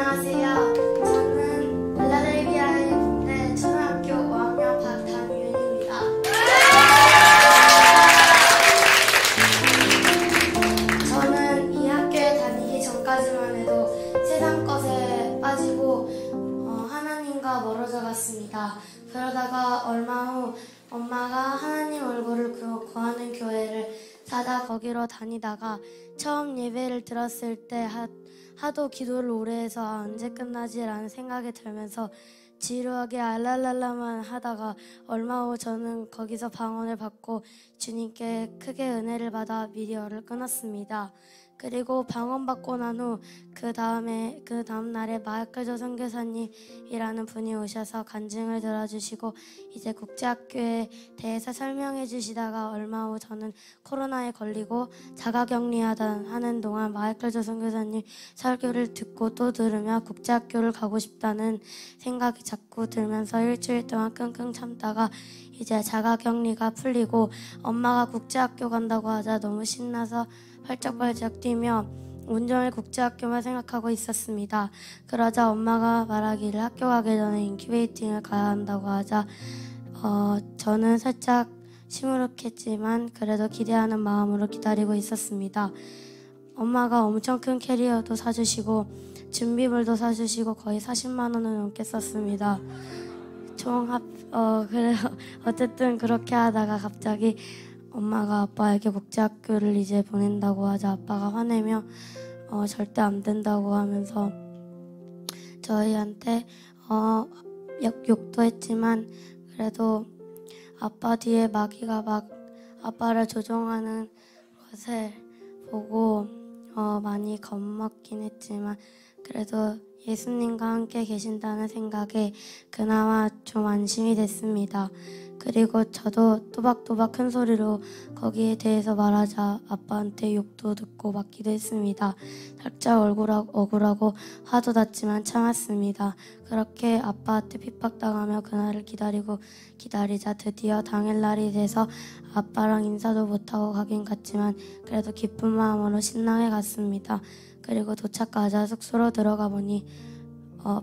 안녕하세요. 저는 필라델피아의 공대 초등학교 5학년 박담윤입니다. 저는 이 학교에 다니기 전까지만 해도 세상 것에 빠지고 하나님과 멀어져 갔습니다. 그러다가 얼마 후 엄마가 하나님 얼굴을 구하는 교회를 찾아 거기로 다니다가 처음 예배를 들었을 때 하도 기도를 오래 해서 언제 끝나지? 라는 생각이 들면서 지루하게 알랄랄라만 하다가 얼마 후 저는 거기서 방언을 받고 주님께 크게 은혜를 받아 미디어를 끊었습니다. 그리고 방언 받고 난 후 그 다음 날에 마이클 선교사님이라는 분이 오셔서 간증을 들어주시고 이제 국제학교에 대해서 설명해 주시다가 얼마 후 저는 코로나에 걸리고 자가격리하는 동안 마이클 선교사님 설교를 듣고 또 들으며 국제학교를 가고 싶다는 생각이 자꾸 들면서 일주일 동안 끙끙 참다가 이제 자가격리가 풀리고 엄마가 국제학교 간다고 하자 너무 신나서 활짝활짝 뛰며 온종일 국제학교만 생각하고 있었습니다. 그러자 엄마가 말하기를 학교 가기 전에 인큐베이팅을 가야 한다고 하자 저는 살짝 시무룩했지만 그래도 기대하는 마음으로 기다리고 있었습니다. 엄마가 엄청 큰 캐리어도 사주시고 준비물도 사주시고 거의 40만 원을 넘게 썼습니다. 어쨌든 그렇게 하다가 갑자기 엄마가 아빠에게 국제학교를 이제 보낸다고 하자 아빠가 화내며 절대 안 된다고 하면서 저희한테 욕도 했지만 그래도 아빠 뒤에 마귀가 막 아빠를 조종하는 것을 보고 많이 겁먹긴 했지만 그래도 예수님과 함께 계신다는 생각에 그나마 좀 안심이 됐습니다. 그리고 저도 또박또박 큰 소리로 거기에 대해서 말하자 아빠한테 욕도 듣고 맞기도 했습니다. 살짝 억울하고 화도 났지만 참았습니다. 그렇게 아빠한테 핍박당하며 그날을 기다리자 드디어 당일날이 돼서 아빠랑 인사도 못하고 가긴 갔지만 그래도 기쁜 마음으로 신나게 갔습니다. 그리고 도착하자 숙소로 들어가 보니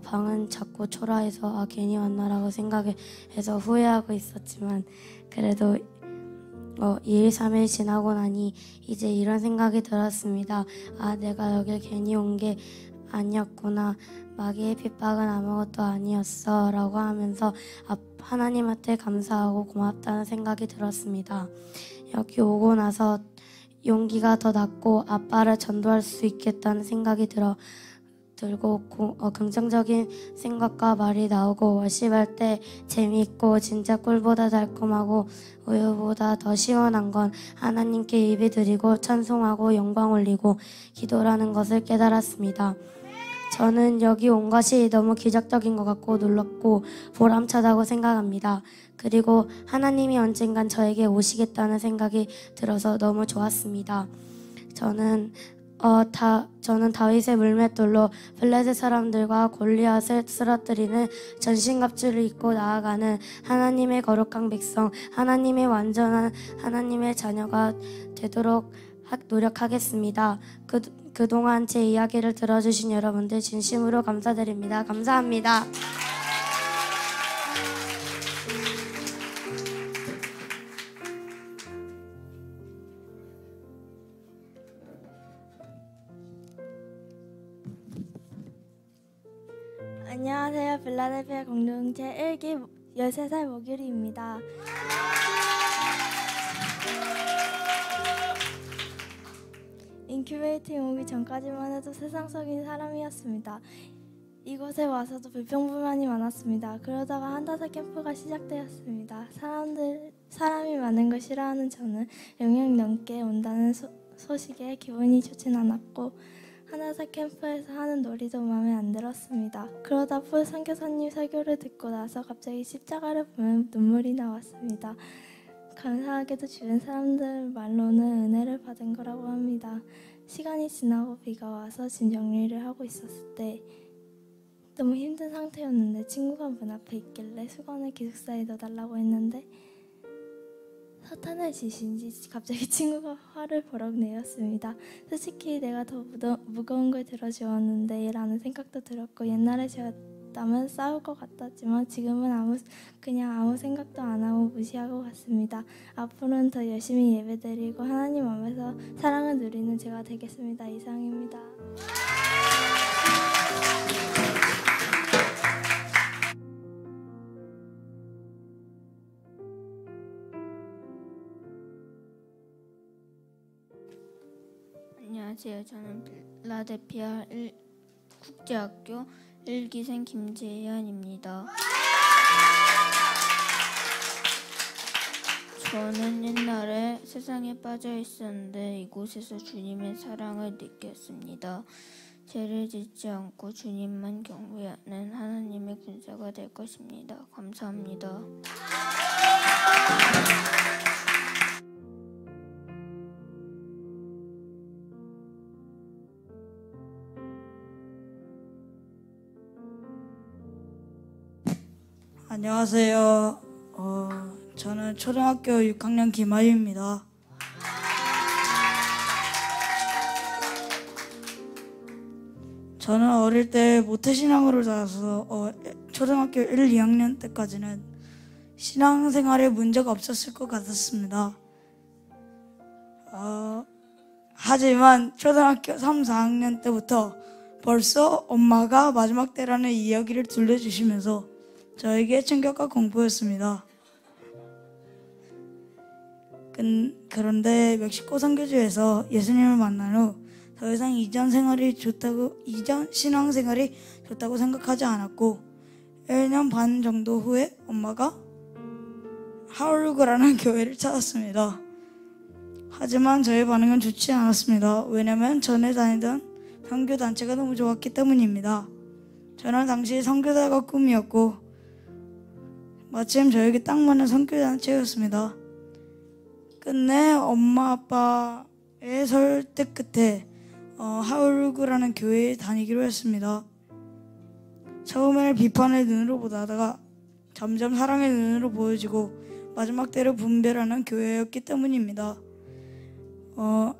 방은 작고 초라해서 괜히 왔나라고 생각해서 후회하고 있었지만 그래도 2일 3일 지나고 나니 이제 이런 생각이 들었습니다. 내가 여길 괜히 온 게 아니었구나. 마귀의 핍박은 아무것도 아니었어 라고 하면서 하나님한테 감사하고 고맙다는 생각이 들었습니다. 여기 오고 나서 용기가 더 났고 아빠를 전도할 수 있겠다는 생각이 들고 긍정적인 생각과 말이 나오고 월십할 때 재미있고 진짜 꿀보다 달콤하고 우유보다 더 시원한 건 하나님께 예배드리고 찬송하고 영광 올리고 기도라는 것을 깨달았습니다. 저는 여기 온 것이 너무 기적적인 것 같고 놀랍고 보람차다고 생각합니다. 그리고 하나님이 언젠간 저에게 오시겠다는 생각이 들어서 너무 좋았습니다. 저는 다윗의 물맷돌로 블레셋 사람들과 골리앗을 쓰러뜨리는 전신갑주를 입고 나아가는 하나님의 거룩한 백성, 하나님의 완전한 하나님의 자녀가 되도록 노력하겠습니다. 그동안 제 이야기를 들어주신 여러분들 진심으로 감사드립니다. 감사합니다. 안녕하세요. 필라델피아 공동체 1기 13살 모규리입니다. 인큐베이팅 오기 전까지만 해도 세상적인 사람이었습니다. 이곳에 와서도 불평불만이 많았습니다. 그러다가 한다사 캠프가 시작되었습니다. 사람이 많은 걸 싫어하는 저는 영역 넘게 온다는 소식에 기분이 좋진 않았고 한다사 캠프에서 하는 놀이도 마음에 안 들었습니다. 그러다 폴 선교사님 설교를 듣고 나서 갑자기 십자가를 보면 눈물이 나왔습니다. 감사하게도 주변 사람들 말로는 은혜를 받은 거라고 합니다. 시간이 지나고 비가 와서 짐 정리를 하고 있었을 때 너무 힘든 상태였는데 친구가 문 앞에 있길래 수건을 기숙사에 넣어달라고 했는데 사탄의 짓인지 갑자기 친구가 화를 버럭 내었습니다. 솔직히 내가 더 무거운 걸 들어주었는데 라는 생각도 들었고, 옛날에 저였다면 싸울 것 같았지만 지금은 그냥 아무 생각도 안 하고 무시하고 갔습니다. 앞으로는 더 열심히 예배드리고 하나님 앞에서 사랑을 누리는 제가 되겠습니다. 이상입니다. 안녕하세요. 저는 필라델피아 국제학교 1기생 김재현입니다. 저는 옛날에 세상에 빠져 있었는데 이곳에서 주님의 사랑을 느꼈습니다. 죄를 짓지 않고 주님만 경외하는 하나님의 군사가 될 것입니다. 감사합니다. 안녕하세요. 저는 초등학교 6학년 김아유입니다. 저는 어릴 때 모태신앙으로 자라서 초등학교 1, 2학년 때까지는 신앙생활에 문제가 없었을 것 같았습니다. 하지만 초등학교 3, 4학년 때부터 벌써 엄마가 마지막 때라는 이야기를 들려주시면서 저에게 충격과 공포였습니다. 그런데 멕시코 선교지에서 예수님을 만난 후 더 이상 이전 신앙생활이 좋다고 생각하지 않았고, 1년 반 정도 후에 엄마가 하울루그라는 교회를 찾았습니다. 하지만 저의 반응은 좋지 않았습니다. 왜냐면 전에 다니던 선교단체가 너무 좋았기 때문입니다. 저는 당시 선교사가 꿈이었고 마침 저에게 딱 맞는 선교단체였습니다. 끝내 엄마 아빠의 설득 끝에 하울루그라는 교회에 다니기로 했습니다. 처음에는 비판의 눈으로 보다가 점점 사랑의 눈으로 보여지고 마지막 때를 분별하는 교회였기 때문입니다.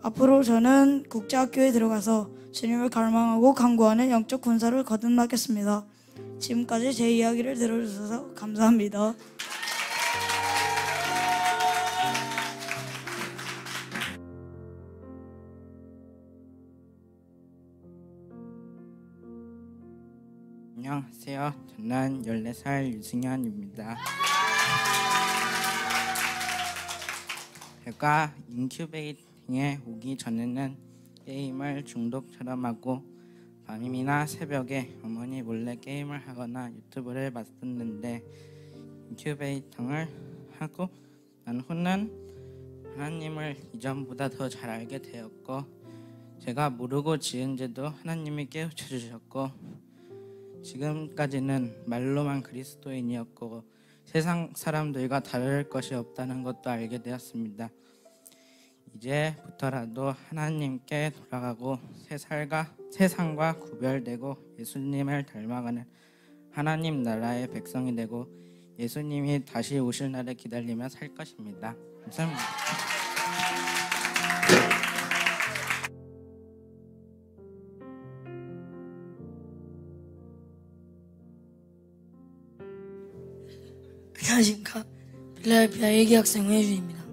앞으로 저는 국제학교에 들어가서 주님을 갈망하고 간구하는 영적 군사를 거듭나겠습니다. 지금까지 제 이야기를 들어주셔서 감사합니다. 안녕하세요. 저는 14살 유승현입니다. 제가 인큐베이팅에 오기 전에는 게임을 중독처럼 하고 밤이나 새벽에 어머니 몰래 게임을 하거나 유튜브를 봤었는데, 인큐베이팅을 하고 난 후는 하나님을 이전보다 더 잘 알게 되었고, 제가 모르고 지은 죄도 하나님이 깨우쳐 주셨고, 지금까지는 말로만 그리스도인이었고 세상 사람들과 다를 것이 없다는 것도 알게 되었습니다. 이제부터라도 하나님께 돌아가고 세상과 구별되고 예수님을 닮아가는 하나님 나라의 백성이 되고 예수님이 다시 오실 날을 기다리며 살 것입니다. 감사합니다. 안녕하십니까. 필라델피아 1기 학생 회준입니다.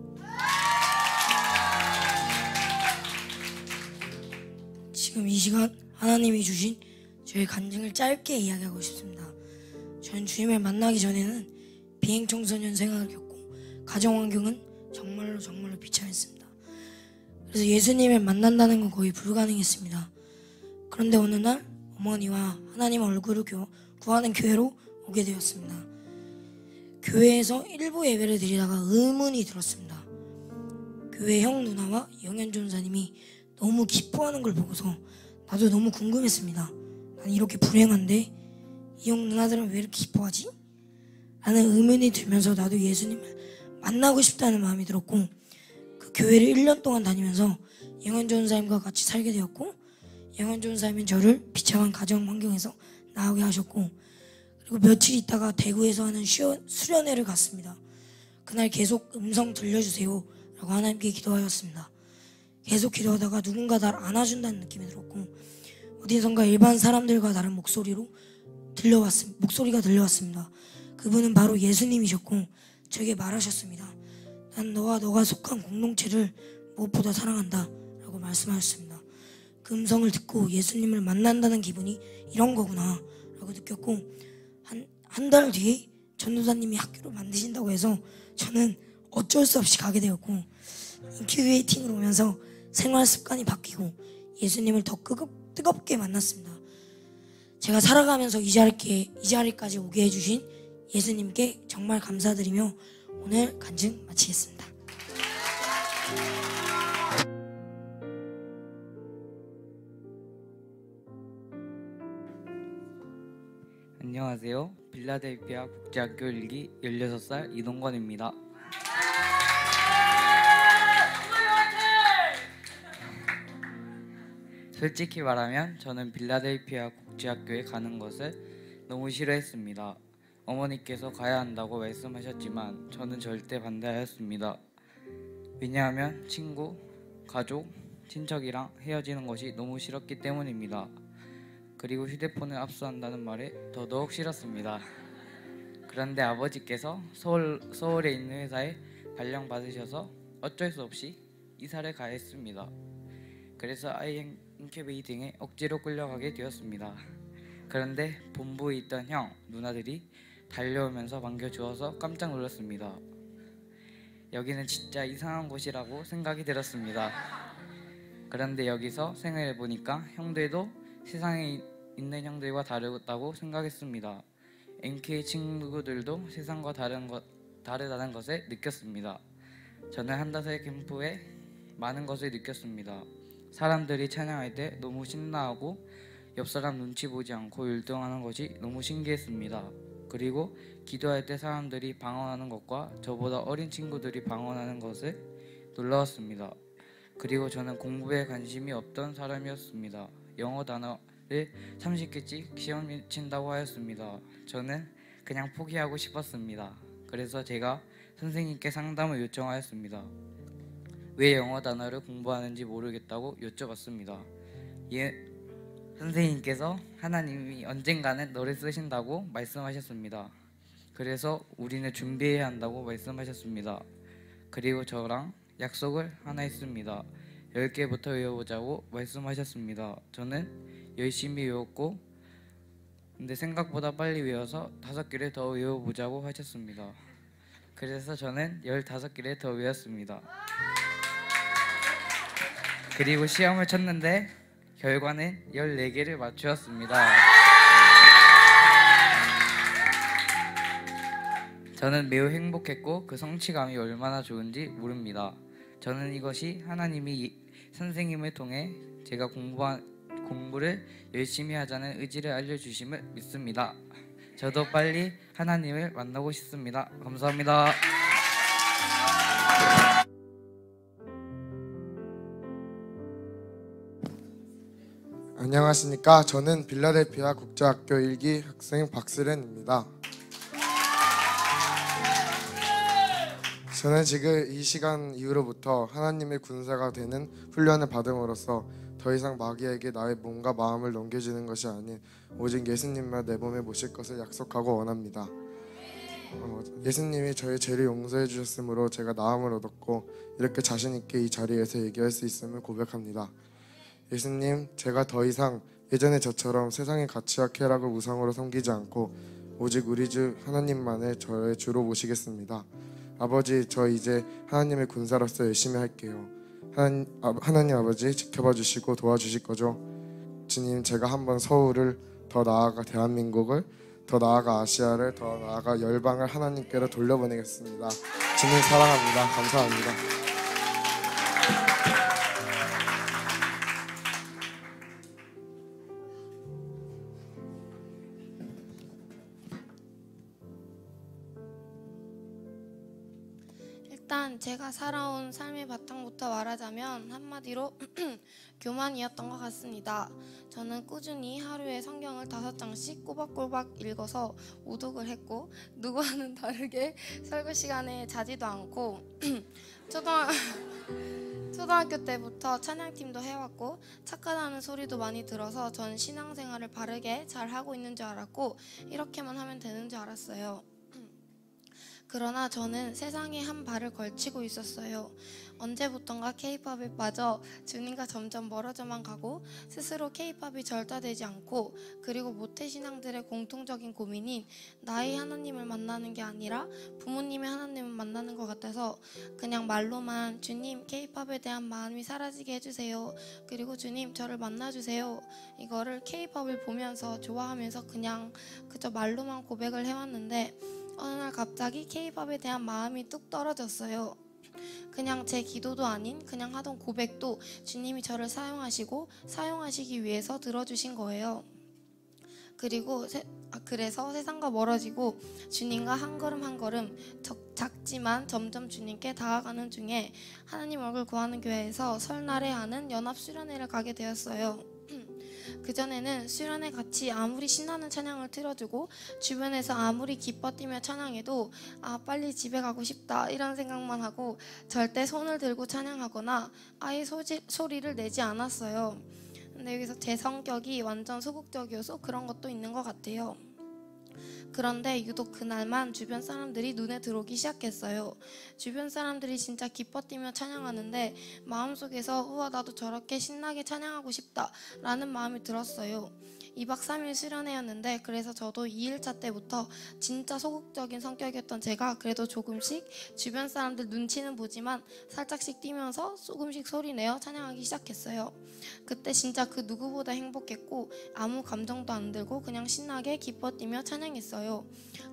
지금 이 시간 하나님이 주신 저의 간증을 짧게 이야기하고 싶습니다. 저는 주님을 만나기 전에는 비행청소년 생활을 겪고 가정환경은 정말로 비참했습니다. 그래서 예수님을 만난다는 건 거의 불가능했습니다. 그런데 어느 날 어머니와 하나님 얼굴을 구하는 교회로 오게 되었습니다. 교회에서 일부 예배를 드리다가 의문이 들었습니다. 교회 형 누나와 영현 전사님이 너무 기뻐하는 걸 보고서 나도 너무 궁금했습니다. 난 이렇게 불행한데 이 형 누나들은 왜 이렇게 기뻐하지? 라는 의문이 들면서 나도 예수님을 만나고 싶다는 마음이 들었고, 그 교회를 1년 동안 다니면서 영현 전사님과 같이 살게 되었고, 영현 전사님은 저를 비참한 가정 환경에서 나오게 하셨고, 그리고 며칠 있다가 대구에서 하는 수련회를 갔습니다. 그날 계속 음성 들려주세요 라고 하나님께 기도하였습니다. 계속 기도하다가 누군가 날 안아준다는 느낌이 들었고 어디선가 일반 사람들과 다른 목소리가 들려왔습니다. 그분은 바로 예수님이셨고 저에게 말하셨습니다. 난 너가 속한 공동체를 무엇보다 사랑한다 라고 말씀하셨습니다. 그 음성을 듣고 예수님을 만난다는 기분이 이런 거구나 라고 느꼈고 한 달 뒤에 전도사님이 학교를 만드신다고 해서 저는 어쩔 수 없이 가게 되었고 인큐베이팅으로 오면서 생활 습관이 바뀌고 예수님을 더 뜨겁게 만났습니다. 제가 살아가면서 이 자리까지 오게 해주신 예수님께 정말 감사드리며 오늘 간증 마치겠습니다. 안녕하세요. 빌라델피아 국제학교 1기 16살 이동건입니다. 솔직히 말하면 저는 빌라델피아 국제학교에 가는 것을 너무 싫어했습니다. 어머니께서 가야 한다고 말씀하셨지만 저는 절대 반대하였습니다. 왜냐하면 친구, 가족, 친척이랑 헤어지는 것이 너무 싫었기 때문입니다. 그리고 휴대폰을 압수한다는 말에 더더욱 싫었습니다. 그런데 아버지께서 서울에 있는 회사에 발령받으셔서 어쩔 수 없이 이사를 가야 했습니다. 그래서 아이 인큐베이팅에 억지로 끌려가게 되었습니다. 그런데 본부에 있던 형, 누나들이 달려오면서 반겨주어서 깜짝 놀랐습니다. 여기는 진짜 이상한 곳이라고 생각이 들었습니다. 그런데 여기서 생활해보니까 형들도 세상에 있는 형들과 다르다고 생각했습니다. NK 친구들도 세상과 다르다는 것을 느꼈습니다. 저는 한다세 캠프에 많은 것을 느꼈습니다. 사람들이 찬양할 때 너무 신나하고 옆 사람 눈치 보지 않고 율동하는 것이 너무 신기했습니다. 그리고 기도할 때 사람들이 방언하는 것과 저보다 어린 친구들이 방언하는 것을 놀라웠습니다. 그리고 저는 공부에 관심이 없던 사람이었습니다. 영어 단어를 30개씩 시험에 친다고 하였습니다. 저는 그냥 포기하고 싶었습니다. 그래서 제가 선생님께 상담을 요청하였습니다. 왜 영어 단어를 공부하는지 모르겠다고 여쭤봤습니다. 선생님께서 하나님이 언젠가는 너를 쓰신다고 말씀하셨습니다. 그래서 우리는 준비해야 한다고 말씀하셨습니다. 그리고 저랑 약속을 하나 했습니다. 10개부터 외워보자고 말씀하셨습니다. 저는 열심히 외웠고 근데 생각보다 빨리 외워서 5개를 더 외워보자고 하셨습니다. 그래서 저는 15개를 더 외웠습니다. 그리고 시험을 쳤는데 결과는 14개를 맞추었습니다. 저는 매우 행복했고 그 성취감이 얼마나 좋은지 모릅니다. 저는 이것이 하나님이 선생님을 통해 제가 공부를 열심히 하자는 의지를 알려주심을 믿습니다. 저도 빨리 하나님을 만나고 싶습니다. 감사합니다. 안녕하십니까. 저는 빌라델피아 국제학교 1기 학생 박스렌입니다. 저는 지금 이 시간 이후로부터 하나님의 군사가 되는 훈련을 받음으로써 더 이상 마귀에게 나의 몸과 마음을 넘겨주는 것이 아닌 오직 예수님만 내 몸에 모실 것을 약속하고 원합니다. 예수님이 저의 죄를 용서해 주셨으므로 제가 나음을 얻었고 이렇게 자신 있게 이 자리에서 얘기할 수 있음을 고백합니다. 예수님, 제가 더 이상 예전의 저처럼 세상의 가치와 쾌락을 우상으로 섬기지 않고 오직 우리 주 하나님만을 저의 주로 모시겠습니다. 아버지, 저 이제 하나님의 군사로서 열심히 할게요. 하나님 아버지 지켜봐 주시고 도와주실 거죠? 주님, 제가 한번 서울을, 더 나아가 대한민국을, 더 나아가 아시아를, 더 나아가 열방을 하나님께로 돌려보내겠습니다. 주님 사랑합니다. 감사합니다. 일단 제가 살아온 삶의 바탕부터 말하자면 한마디로 교만이었던 것 같습니다. 저는 꾸준히 하루에 성경을 5장씩 꼬박꼬박 읽어서 오독을 했고 누구와는 다르게 설교 시간에 자지도 않고 초등학교 때부터 찬양팀도 해왔고 착하다는 소리도 많이 들어서 전 신앙생활을 바르게 잘 하고 있는 줄 알았고 이렇게만 하면 되는 줄 알았어요. 그러나 저는 세상에 한 발을 걸치고 있었어요. 언제부턴가 K-팝에 빠져 주님과 점점 멀어져만 가고 스스로 K-팝이 절다되지 않고 그리고 모태신앙들의 공통적인 고민인 나의 하나님을 만나는 게 아니라 부모님의 하나님을 만나는 것 같아서 그냥 말로만 주님 K-팝에 대한 마음이 사라지게 해주세요. 그리고 주님 저를 만나주세요. 이거를 K-팝을 보면서 좋아하면서 그냥 그저 말로만 고백을 해왔는데 어느 날 갑자기 K-팝에 대한 마음이 뚝 떨어졌어요. 그냥 제 기도도 아닌 그냥 하던 고백도 주님이 저를 사용하시기 위해서 들어주신 거예요. 그래서 세상과 멀어지고 주님과 한 걸음 한 걸음 작지만 점점 주님께 다가가는 중에 하나님 얼굴 구하는 교회에서 설날에 하는 연합 수련회를 가게 되었어요. 그전에는 수련회 같이 아무리 신나는 찬양을 틀어주고 주변에서 아무리 기뻐 뛰며 찬양해도 빨리 집에 가고 싶다 이런 생각만 하고 절대 손을 들고 찬양하거나 아예 소리를 내지 않았어요. 근데 여기서 제 성격이 완전 소극적이어서 그런 것도 있는 것 같아요. 그런데 유독 그날만 주변 사람들이 눈에 들어오기 시작했어요. 주변 사람들이 진짜 기뻐 뛰며 찬양하는데 마음속에서 우와 나도 저렇게 신나게 찬양하고 싶다 라는 마음이 들었어요. 2박 3일 수련회였는데 그래서 저도 2일차 때부터 진짜 소극적인 성격이었던 제가 그래도 조금씩 주변 사람들 눈치는 보지만 살짝씩 뛰면서 조금씩 소리내어 찬양하기 시작했어요. 그때 진짜 그 누구보다 행복했고 아무 감정도 안 들고 그냥 신나게 기뻐 뛰며 찬양했어요.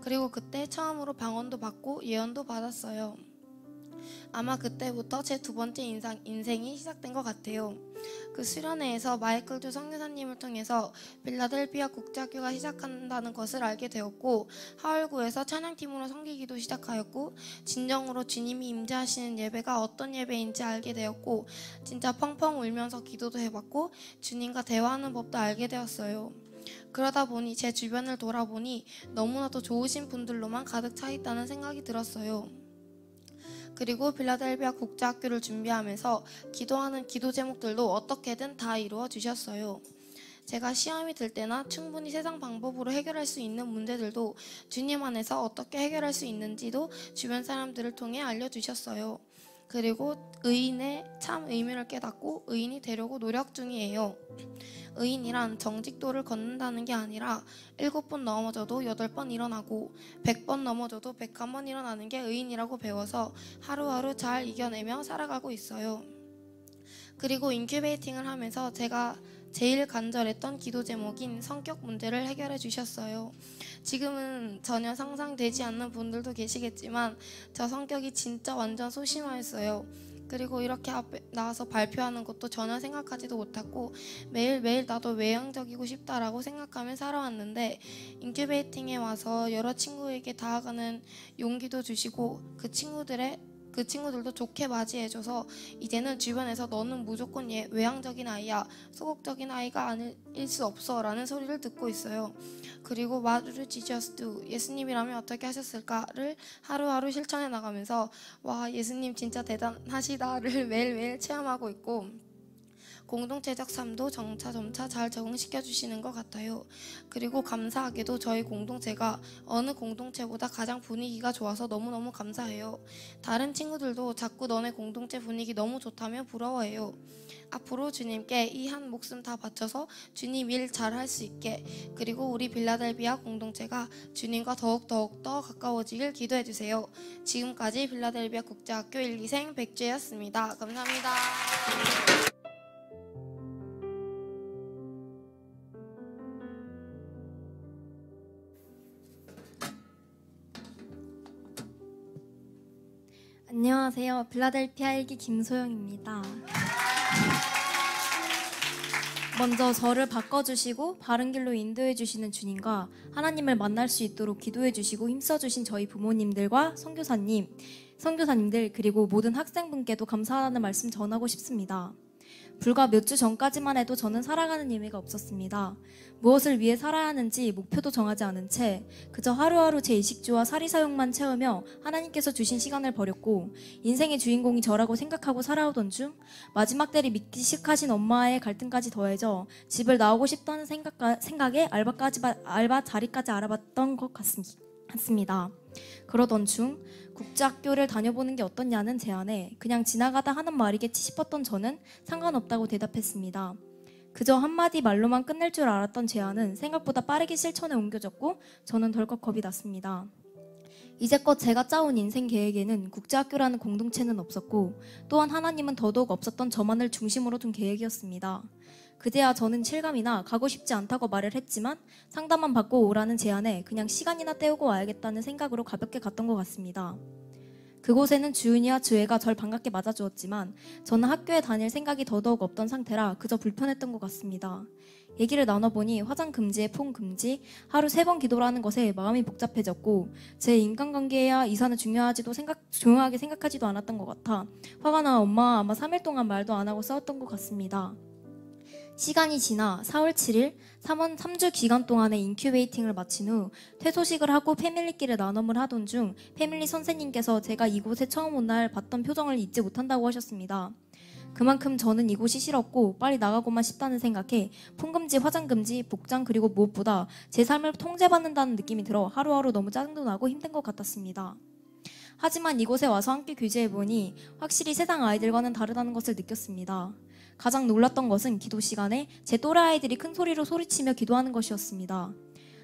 그리고 그때 처음으로 방언도 받고 예언도 받았어요. 아마 그때부터 제 2번째 인생이 시작된 것 같아요. 그 수련회에서 마이클 조 선교사님을 통해서 필라델피아 국제학교가 시작한다는 것을 알게 되었고 하울구에서 찬양팀으로 섬기기도 시작하였고 진정으로 주님이 임재하시는 예배가 어떤 예배인지 알게 되었고 진짜 펑펑 울면서 기도도 해봤고 주님과 대화하는 법도 알게 되었어요. 그러다 보니 제 주변을 돌아보니 너무나도 좋으신 분들로만 가득 차 있다는 생각이 들었어요. 그리고 필라델피아 국제학교를 준비하면서 기도하는 기도 제목들도 어떻게든 다 이루어 주셨어요. 제가 시험이 들 때나 충분히 세상 방법으로 해결할 수 있는 문제들도 주님 안에서 어떻게 해결할 수 있는지도 주변 사람들을 통해 알려주셨어요. 그리고 의인의 참 의미를 깨닫고 의인이 되려고 노력 중이에요. 의인이란 정직도를 걷는다는 게 아니라 7번 넘어져도 8번 일어나고 100번 넘어져도 101번 일어나는 게 의인이라고 배워서 하루하루 잘 이겨내며 살아가고 있어요. 그리고 인큐베이팅을 하면서 제가 제일 간절했던 기도 제목인 성격 문제를 해결해 주셨어요. 지금은 전혀 상상되지 않는 분들도 계시겠지만 저 성격이 진짜 완전 소심하였어요. 그리고 이렇게 앞에 나와서 발표하는 것도 전혀 생각하지도 못했고 매일매일 나도 외향적이고 싶다라고 생각하며 살아왔는데 인큐베이팅에 와서 여러 친구에게 다가가는 용기도 주시고 그 친구들도 좋게 맞이해줘서 이제는 주변에서 너는 무조건 외향적인 아이야, 소극적인 아이가 아닐 수 없어 라는 소리를 듣고 있어요. 그리고 What would Jesus do? 예수님이라면 어떻게 하셨을까를 하루하루 실천해 나가면서 와 예수님 진짜 대단하시다를 매일매일 체험하고 있고 공동체적 삶도 점차 잘 적응시켜 주시는 것 같아요. 그리고 감사하게도 저희 공동체가 어느 공동체보다 가장 분위기가 좋아서 너무너무 감사해요. 다른 친구들도 자꾸 너네 공동체 분위기 너무 좋다며 부러워해요. 앞으로 주님께 이 한 목숨 다 바쳐서 주님 일 잘할 수 있게 그리고 우리 빌라델비아 공동체가 주님과 더욱 더 가까워지길 기도해 주세요. 지금까지 빌라델비아 국제학교 1, 2생 백주였습니다. 감사합니다. 안녕하세요. 빌라델피아 1기 김소영입니다. 먼저 저를 바꿔주시고 바른 길로 인도해 주시는 주님과 하나님을 만날 수 있도록 기도해 주시고 힘써주신 저희 부모님들과 선교사님들 그리고 모든 학생분께도 감사하다는 말씀 전하고 싶습니다. 불과 몇 주 전까지만 해도 저는 살아가는 의미가 없었습니다. 무엇을 위해 살아야 하는지 목표도 정하지 않은 채 그저 하루하루 제 의식주와 사리사욕만 채우며 하나님께서 주신 시간을 버렸고 인생의 주인공이 저라고 생각하고 살아오던 중 마지막 때를 믿기 시작하신 엄마의 갈등까지 더해져 집을 나오고 싶다는 생각에 알바 자리까지 알아봤던 것 같습니다. 그러던 중 국제학교를 다녀보는 게 어떻냐는 제안에 그냥 지나가다 하는 말이겠지 싶었던 저는 상관없다고 대답했습니다. 그저 한마디 말로만 끝낼 줄 알았던 제안은 생각보다 빠르게 실천에 옮겨졌고 저는 덜컥 겁이 났습니다. 이제껏 제가 짜온 인생 계획에는 국제학교라는 공동체는 없었고 또한 하나님은 더더욱 없었던 저만을 중심으로 둔 계획이었습니다. 그제야 저는 실감이나 가고 싶지 않다고 말을 했지만 상담만 받고 오라는 제안에 그냥 시간이나 때우고 와야겠다는 생각으로 가볍게 갔던 것 같습니다. 그곳에는 주은이와 주애가 절 반갑게 맞아주었지만 저는 학교에 다닐 생각이 더더욱 없던 상태라 그저 불편했던 것 같습니다. 얘기를 나눠보니 화장 금지에 폰 금지, 하루 3번 기도라는 것에 마음이 복잡해졌고 제 인간관계야 이사는 중요하지도 조용하게 생각하지도 않았던 것 같아 화가 나 엄마와 아마 3일 동안 말도 안 하고 싸웠던 것 같습니다. 시간이 지나 4월 7일 3주 기간 동안의 인큐베이팅을 마친 후 퇴소식을 하고 패밀리끼리 나눔을 하던 중 패밀리 선생님께서 제가 이곳에 처음 온 날 봤던 표정을 잊지 못한다고 하셨습니다. 그만큼 저는 이곳이 싫었고 빨리 나가고만 싶다는 생각에 폰금지, 화장금지, 복장 그리고 무엇보다 제 삶을 통제받는다는 느낌이 들어 하루하루 너무 짜증도 나고 힘든 것 같았습니다. 하지만 이곳에 와서 함께 교제해보니 확실히 세상 아이들과는 다르다는 것을 느꼈습니다. 가장 놀랐던 것은 기도 시간에 제 또래 아이들이 큰 소리로 소리치며 기도하는 것이었습니다.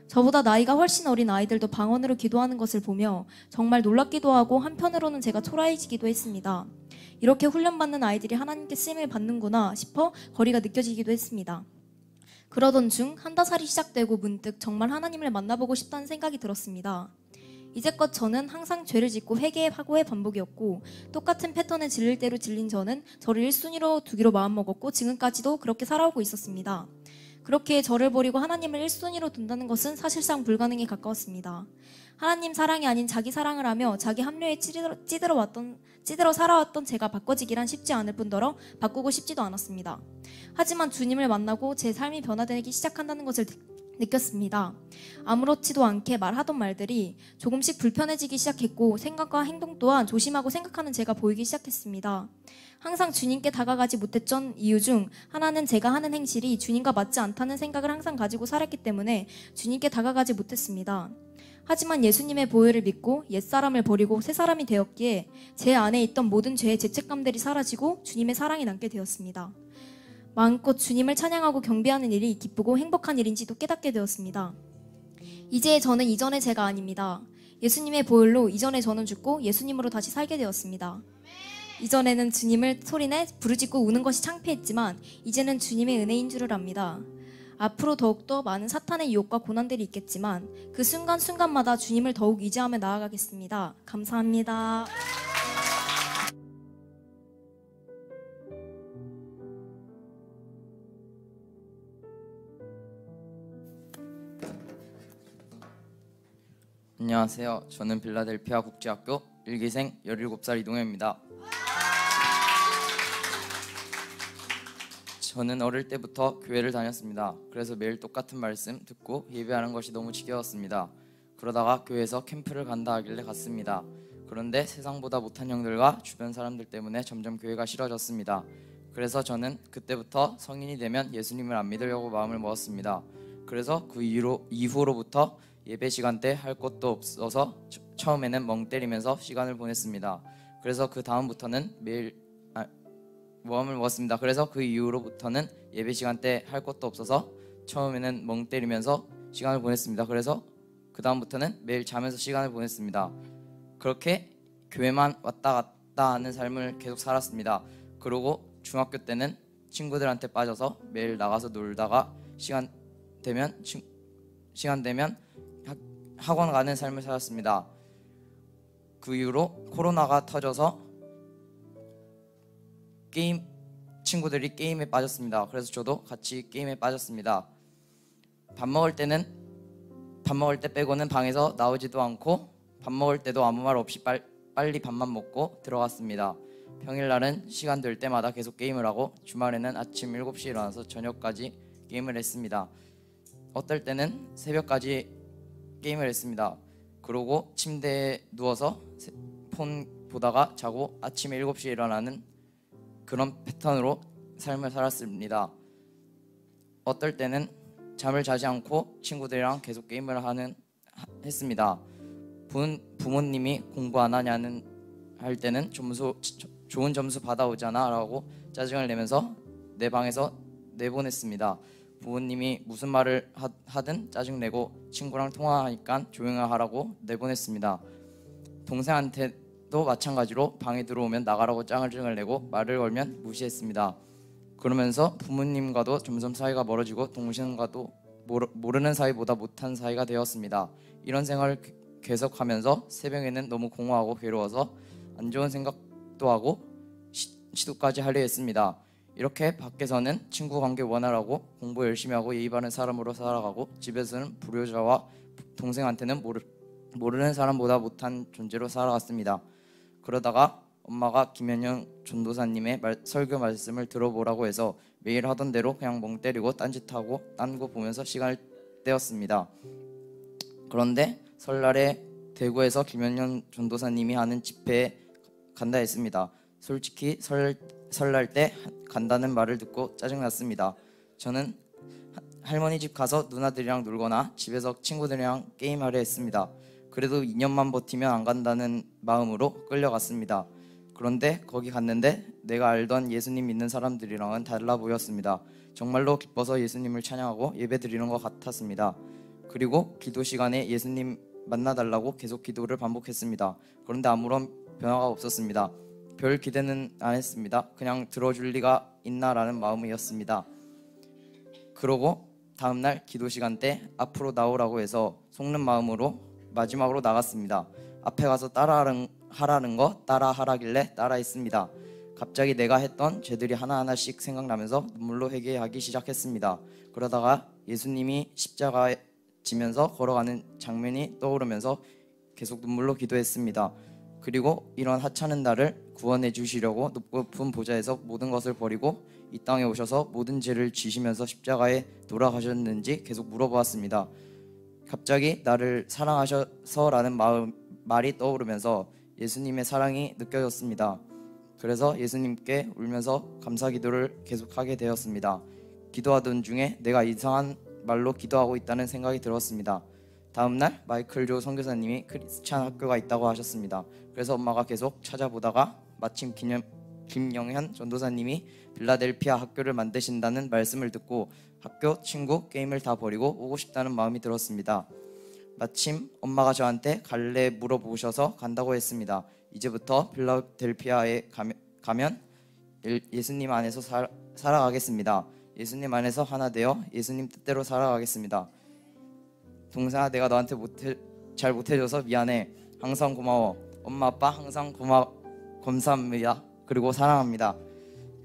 저보다 나이가 훨씬 어린 아이들도 방언으로 기도하는 것을 보며 정말 놀랍기도 하고 한편으로는 제가 초라해지기도 했습니다. 이렇게 훈련받는 아이들이 하나님께 쓰임을 받는구나 싶어 거리가 느껴지기도 했습니다. 그러던 중 한다살이 시작되고 문득 정말 하나님을 만나보고 싶다는 생각이 들었습니다. 이제껏 저는 항상 죄를 짓고 회개하고의 반복이었고 똑같은 패턴에 질릴 대로 질린 저는 저를 1순위로 두기로 마음먹었고 지금까지도 그렇게 살아오고 있었습니다. 그렇게 저를 버리고 하나님을 1순위로 둔다는 것은 사실상 불가능에 가까웠습니다. 하나님 사랑이 아닌 자기 사랑을 하며 자기 합리화에 찌들어 살아왔던 제가 바꿔지기란 쉽지 않을 뿐더러 바꾸고 싶지도 않았습니다. 하지만 주님을 만나고 제 삶이 변화되기 시작한다는 것을 느꼈습니다. 아무렇지도 않게 말하던 말들이 조금씩 불편해지기 시작했고 생각과 행동 또한 조심하고 생각하는 제가 보이기 시작했습니다. 항상 주님께 다가가지 못했던 이유 중 하나는 제가 하는 행실이 주님과 맞지 않다는 생각을 항상 가지고 살았기 때문에 주님께 다가가지 못했습니다. 하지만 예수님의 보혈을 믿고 옛사람을 버리고 새사람이 되었기에 제 안에 있던 모든 죄의 죄책감들이 사라지고 주님의 사랑이 남게 되었습니다. 마음껏 주님을 찬양하고 경배하는 일이 기쁘고 행복한 일인지도 깨닫게 되었습니다. 이제 저는 이전의 제가 아닙니다. 예수님의 보혈로 이전의 저는 죽고 예수님으로 다시 살게 되었습니다. 이전에는 주님을 소리내 부르짖고 우는 것이 창피했지만 이제는 주님의 은혜인 줄을 압니다. 앞으로 더욱더 많은 사탄의 유혹과 고난들이 있겠지만 그 순간순간마다 주님을 더욱 의지하며 나아가겠습니다. 감사합니다. 안녕하세요. 저는 빌라델피아 국제학교 1기생 17살 이동현입니다. 저는 어릴 때부터 교회를 다녔습니다. 그래서 매일 똑같은 말씀 듣고 예배하는 것이 너무 지겨웠습니다. 그러다가 교회에서 캠프를 간다 하길래 갔습니다. 그런데 세상보다 못한 형들과 주변 사람들 때문에 점점 교회가 싫어졌습니다. 그래서 저는 그때부터 성인이 되면 예수님을 안 믿으려고 마음을 먹었습니다. 그래서 그 이후로부터 예배 시간 때 할 것도 없어서 처음에는 멍 때리면서 시간을 보냈습니다. 그래서 그 다음부터는 마음을 먹었습니다. 그래서 그 이후로부터는 예배 시간 때 할 것도 없어서 처음에는 멍 때리면서 시간을 보냈습니다. 그래서 그 다음부터는 매일 자면서 시간을 보냈습니다. 그렇게 교회만 왔다 갔다 하는 삶을 계속 살았습니다. 그리고 중학교 때는 친구들한테 빠져서 매일 나가서 놀다가 시간 되면 학원 가는 삶을 살았습니다. 그 이후로 코로나가 터져서 친구들이 게임에 빠졌습니다. 그래서 저도 같이 게임에 빠졌습니다. 밥 먹을 때 빼고는 방에서 나오지도 않고 밥 먹을 때도 아무 말 없이 빨리 밥만 먹고 들어갔습니다. 평일날은 시간 될 때마다 계속 게임을 하고 주말에는 아침 7시에 일어나서 저녁까지 게임을 했습니다. 어떨 때는 새벽까지 게임을 했습니다. 그러고 침대에 누워서 폰 보다가 자고 아침에 7시에 일어나는 그런 패턴으로 삶을 살았습니다. 어떨 때는 잠을 자지 않고 친구들이랑 계속 게임을 했습니다. 부모님이 공부 안 하냐는 할 때는 좋은 점수 받아오잖아 라고 짜증을 내면서 내 방에서 내보냈습니다. 부모님이 무슨 말을 하든 짜증내고 친구랑 통화하니까 조용히 하라고 내보냈습니다. 동생한테도 마찬가지로 방에 들어오면 나가라고 짜증을 내고 말을 걸면 무시했습니다. 그러면서 부모님과도 점점 사이가 멀어지고 동생과도 모르는 사이보다 못한 사이가 되었습니다. 이런 생활을 계속하면서 새벽에는 너무 공허하고 괴로워서 안 좋은 생각도 하고 시도까지 하려 했습니다. 이렇게 밖에서는 친구 관계 원활하고 공부 열심히 하고 예의 바른 사람으로 살아가고 집에서는 불효자와 동생한테는 모르는 사람보다 못한 존재로 살아갔습니다. 그러다가 엄마가 김현영 전도사님의 설교 말씀을 들어보라고 해서 매일 하던 대로 그냥 멍 때리고 딴짓하고 딴 거 보면서 시간을 때웠습니다. 그런데 설날에 대구에서 김현영 전도사님이 하는 집회에 간다 했습니다. 솔직히 설날 때 간다는 말을 듣고 짜증났습니다. 저는 할머니 집 가서 누나들이랑 놀거나 집에서 친구들이랑 게임하려 했습니다. 그래도 2년만 버티면 안 간다는 마음으로 끌려갔습니다. 그런데 거기 갔는데 내가 알던 예수님 믿는 사람들이랑은 달라 보였습니다. 정말로 기뻐서 예수님을 찬양하고 예배드리는 것 같았습니다. 그리고 기도 시간에 예수님 만나달라고 계속 기도를 반복했습니다. 그런데 아무런 변화가 없었습니다. 별 기대는 안 했습니다. 그냥 들어줄 리가 있나라는 마음이었습니다. 그러고 다음날 기도 시간 때 앞으로 나오라고 해서 속는 마음으로 마지막으로 나갔습니다. 앞에 가서 따라하라는 거 따라하라길래 따라했습니다. 갑자기 내가 했던 죄들이 하나하나씩 생각나면서 눈물로 회개하기 시작했습니다. 그러다가 예수님이 십자가에 지면서 걸어가는 장면이 떠오르면서 계속 눈물로 기도했습니다. 그리고 이런 하찮은 나를 구원해 주시려고 높은 보좌에서 모든 것을 버리고 이 땅에 오셔서 모든 죄를 지시면서 십자가에 돌아가셨는지 계속 물어보았습니다. 갑자기 나를 사랑하셔서라는 말이 떠오르면서 예수님의 사랑이 느껴졌습니다. 그래서 예수님께 울면서 감사 기도를 계속하게 되었습니다. 기도하던 중에 내가 이상한 말로 기도하고 있다는 생각이 들었습니다. 다음날 마이클 조 선교사님이 크리스찬 학교가 있다고 하셨습니다. 그래서 엄마가 계속 찾아보다가 마침 김영현 전도사님이 빌라델피아 학교를 만드신다는 말씀을 듣고 학교, 친구, 게임을 다 버리고 오고 싶다는 마음이 들었습니다. 마침 엄마가 저한테 갈래 물어보셔서 간다고 했습니다. 이제부터 빌라델피아에 가면 예수님 안에서 살아가겠습니다. 예수님 안에서 하나 되어 예수님 뜻대로 살아가겠습니다. 동생아, 내가 너한테 잘 못해줘서 미안해. 항상 고마워. 엄마 아빠 항상 감사합니다. 그리고 사랑합니다.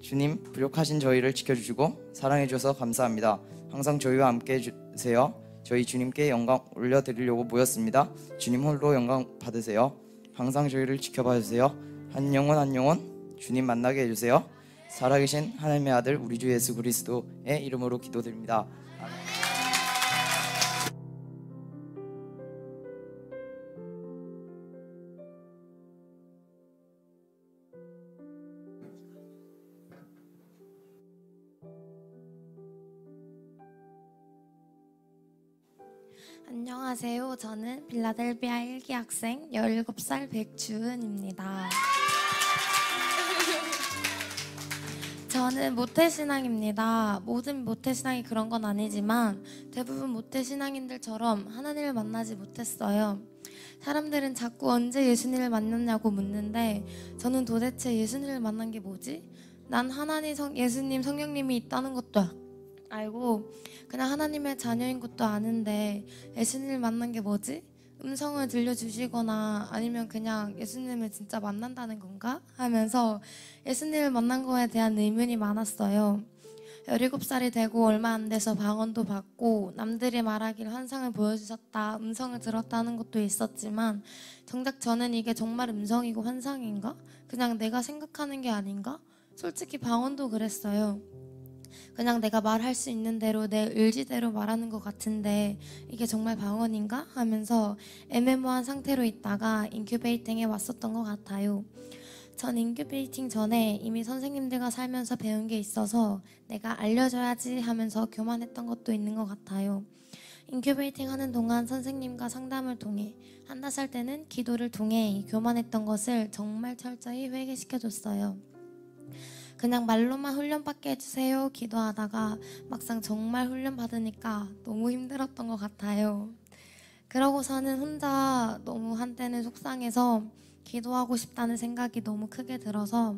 주님, 부족하신 저희를 지켜주시고 사랑해주셔서 감사합니다. 항상 저희와 함께 해주세요. 저희 주님께 영광 올려드리려고 모였습니다. 주님 홀로 영광 받으세요. 항상 저희를 지켜봐 주세요. 한 영혼 주님 만나게 해주세요. 살아계신 하나님의 아들 우리 주 예수 그리스도의 이름으로 기도드립니다. 안녕하세요. 저는 빌라델비아 1기 학생 17살 백주은입니다. 저는 모태신앙입니다. 모든 모태신앙이 그런 건 아니지만 대부분 모태신앙인들처럼 하나님을 만나지 못했어요. 사람들은 자꾸 언제 예수님을 만났냐고 묻는데 저는 도대체 예수님을 만난 게 뭐지? 난 하나님, 예수님, 성령님이 있다는 것도 알고 그냥 하나님의 자녀인 것도 아는데 예수님을 만난 게 뭐지? 음성을 들려주시거나 아니면 그냥 예수님을 진짜 만난다는 건가? 하면서 예수님을 만난 거에 대한 의문이 많았어요. 17살이 되고 얼마 안 돼서 방언도 받고 남들이 말하길 환상을 보여주셨다, 음성을 들었다는 것도 있었지만 정작 저는 이게 정말 음성이고 환상인가? 그냥 내가 생각하는 게 아닌가? 솔직히 방언도 그랬어요. 그냥 내가 말할 수 있는 대로 내 의지대로 말하는 것 같은데 이게 정말 방언인가? 하면서 애매모호한 상태로 있다가 인큐베이팅에 왔었던 것 같아요. 전 인큐베이팅 전에 이미 선생님들과 살면서 배운 게 있어서 내가 알려줘야지 하면서 교만했던 것도 있는 것 같아요. 인큐베이팅 하는 동안 선생님과 상담을 통해 한다살 때는 기도를 통해 교만했던 것을 정말 철저히 회개시켜줬어요. 그냥 말로만 훈련받게 해주세요 기도하다가 막상 정말 훈련 받으니까 너무 힘들었던 것 같아요. 그러고서는 혼자 너무 한때는 속상해서 기도하고 싶다는 생각이 너무 크게 들어서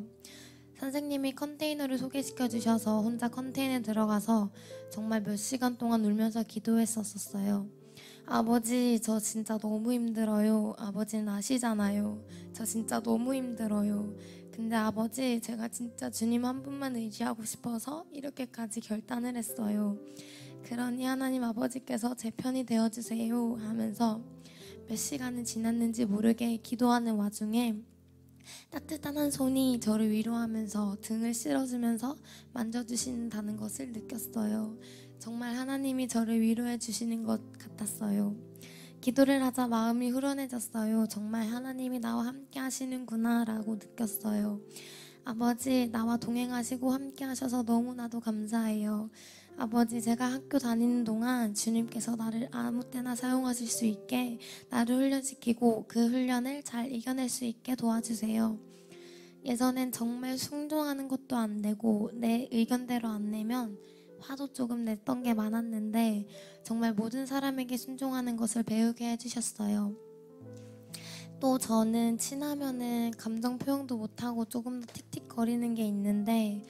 선생님이 컨테이너를 소개시켜 주셔서 혼자 컨테이너에 들어가서 정말 몇 시간 동안 울면서 기도했었어요. 아버지, 저 진짜 너무 힘들어요. 아버지는 아시잖아요. 저 진짜 너무 힘들어요. 근데 아버지, 제가 진짜 주님 한 분만 의지하고 싶어서 이렇게까지 결단을 했어요. 그러니 하나님 아버지께서 제 편이 되어주세요 하면서 몇 시간은 지났는지 모르게 기도하는 와중에 따뜻한 한 손이 저를 위로하면서 등을 실어주면서 만져주신다는 것을 느꼈어요. 정말 하나님이 저를 위로해 주시는 것 같았어요. 기도를 하자 마음이 후련해졌어요. 정말 하나님이 나와 함께 하시는구나 라고 느꼈어요. 아버지, 나와 동행하시고 함께 하셔서 너무나도 감사해요. 아버지, 제가 학교 다니는 동안 주님께서 나를 아무 때나 사용하실 수 있게 나를 훈련시키고 그 훈련을 잘 이겨낼 수 있게 도와주세요. 예전엔 정말 순종하는 것도 안 되고 내 의견대로 안 내면 화도 조금 냈던 게 많았는데 정말 모든 사람에게 순종하는 것을 배우게 해주셨어요. 또 저는 친하면은 감정 표현도 못하고 조금 더 틱틱거리는 게 있는데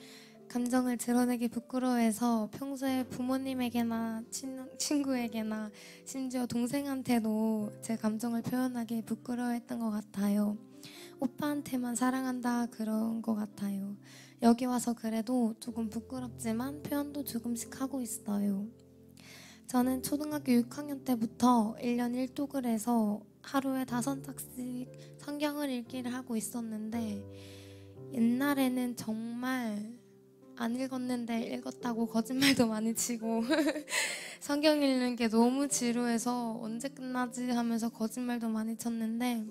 감정을 드러내기 부끄러워해서 평소에 부모님에게나 친구에게나 심지어 동생한테도 제 감정을 표현하기 부끄러워했던 것 같아요. 오빠한테만 사랑한다 그런 것 같아요. 여기 와서 그래도 조금 부끄럽지만 표현도 조금씩 하고 있어요. 저는 초등학교 6학년 때부터 1년 1독을 해서 하루에 5장씩 성경을 읽기를 하고 있었는데 옛날에는 정말 안 읽었는데 읽었다고 거짓말도 많이 치고 성경 읽는 게 너무 지루해서 언제 끝나지 하면서 거짓말도 많이 쳤는데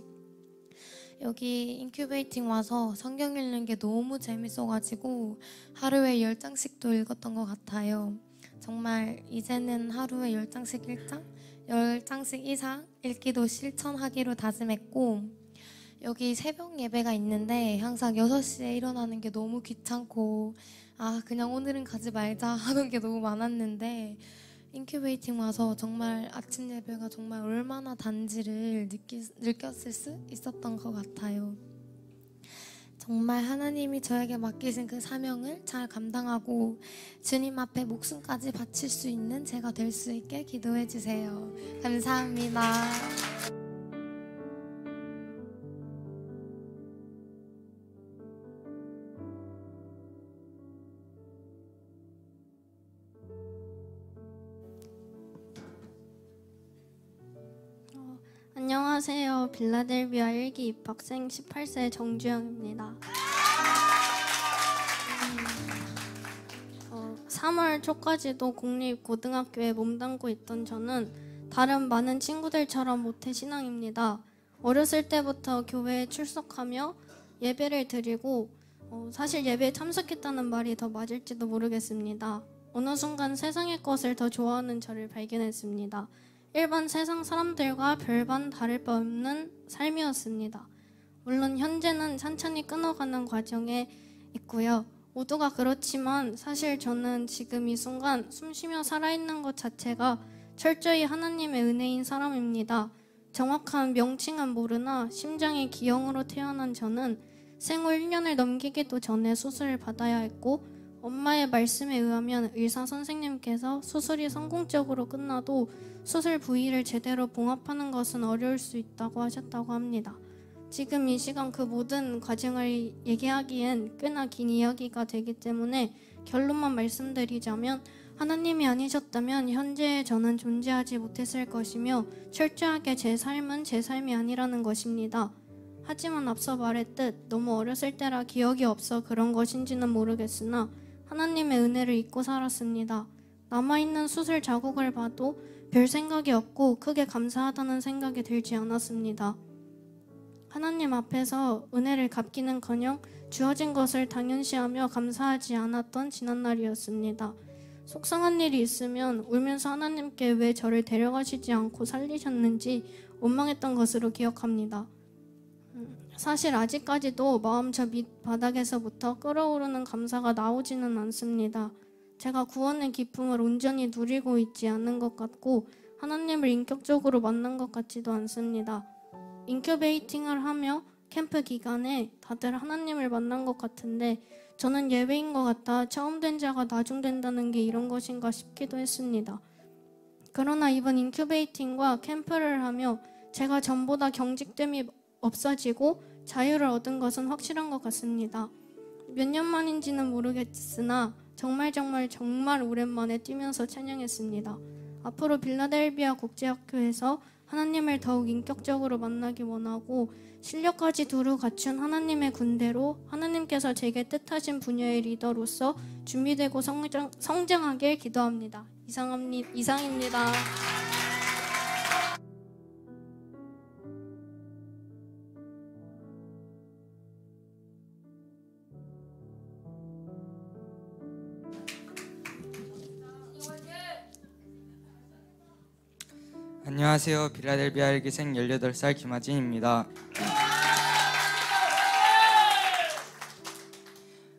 여기 인큐베이팅 와서 성경 읽는 게 너무 재밌어가지고 하루에 10장씩도 읽었던 것 같아요. 정말 이제는 하루에 10장씩 10장씩 이상 읽기도 실천하기로 다짐했고 여기 새벽 예배가 있는데 항상 6시에 일어나는 게 너무 귀찮고 그냥 오늘은 가지 말자 하는 게 너무 많았는데 인큐베이팅 와서 정말 아침 예배가 정말 얼마나 단지를 느꼈을 수 있었던 것 같아요. 정말 하나님이 저에게 맡기신 그 사명을 잘 감당하고 주님 앞에 목숨까지 바칠 수 있는 제가 될 수 있게 기도해 주세요. 감사합니다. 안녕하세요. 빌라델비아 1기 입학생 18세 정주영입니다. 3월 초까지도 공립고등학교에 몸담고 있던 저는 다른 많은 친구들처럼 모태신앙입니다. 어렸을 때부터 교회에 출석하며 예배를 드리고 사실 예배에 참석했다는 말이 더 맞을지도 모르겠습니다. 어느 순간 세상의 것을 더 좋아하는 저를 발견했습니다. 일반 세상 사람들과 별반 다를 바 없는 삶이었습니다. 물론 현재는 천천히 끊어가는 과정에 있고요. 모두가 그렇지만 사실 저는 지금 이 순간 숨쉬며 살아있는 것 자체가 철저히 하나님의 은혜인 사람입니다. 정확한 명칭은 모르나 심장의 기형으로 태어난 저는 생후 1년을 넘기기도 전에 수술을 받아야 했고 엄마의 말씀에 의하면 의사 선생님께서 수술이 성공적으로 끝나도 수술 부위를 제대로 봉합하는 것은 어려울 수 있다고 하셨다고 합니다. 지금 이 시간 그 모든 과정을 얘기하기엔 꽤나 긴 이야기가 되기 때문에 결론만 말씀드리자면 하나님이 아니셨다면 현재의 저는 존재하지 못했을 것이며 철저하게 제 삶은 제 삶이 아니라는 것입니다. 하지만 앞서 말했듯 너무 어렸을 때라 기억이 없어 그런 것인지는 모르겠으나 하나님의 은혜를 잊고 살았습니다. 남아있는 수술 자국을 봐도 별 생각이 없고 크게 감사하다는 생각이 들지 않았습니다. 하나님 앞에서 은혜를 갚기는커녕 주어진 것을 당연시하며 감사하지 않았던 지난날이었습니다. 속상한 일이 있으면 울면서 하나님께 왜 저를 데려가시지 않고 살리셨는지 원망했던 것으로 기억합니다. 사실 아직까지도 마음 저 밑바닥에서부터 끓어오르는 감사가 나오지는 않습니다. 제가 구원의 기쁨을 온전히 누리고 있지 않은 것 같고 하나님을 인격적으로 만난 것 같지도 않습니다. 인큐베이팅을 하며 캠프 기간에 다들 하나님을 만난 것 같은데 저는 예외인 것 같아 처음 된 자가 나중된다는 게 이런 것인가 싶기도 했습니다. 그러나 이번 인큐베이팅과 캠프를 하며 제가 전보다 경직됨이 없어지고 자유를 얻은 것은 확실한 것 같습니다. 몇 년 만인지는 모르겠으나 정말 오랜만에 뛰면서 찬양했습니다. 앞으로 빌라델비아 국제학교에서 하나님을 더욱 인격적으로 만나기 원하고 실력까지 두루 갖춘 하나님의 군대로 하나님께서 제게 뜻하신 분야의 리더로서 준비되고 성장하길 기도합니다. 이상입니다. 안녕하세요. 빌라델비아 일기생 18살 김하진입니다.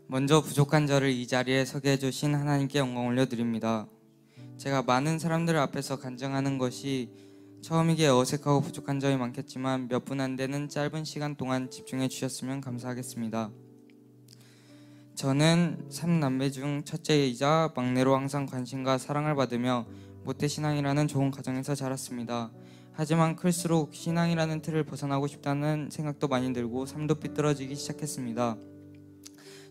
먼저 부족한 저를 이 자리에 서게 해주신 하나님께 영광 올려드립니다. 제가 많은 사람들 앞에서 간증하는 것이 처음이기에 어색하고 부족한 점이 많겠지만 몇 분 안 되는 짧은 시간 동안 집중해 주셨으면 감사하겠습니다. 저는 3남매 중 첫째이자 막내로 항상 관심과 사랑을 받으며 모태신앙이라는 좋은 가정에서 자랐습니다. 하지만 클수록 신앙이라는 틀을 벗어나고 싶다는 생각도 많이 들고 삶도 삐뚤어지기 시작했습니다.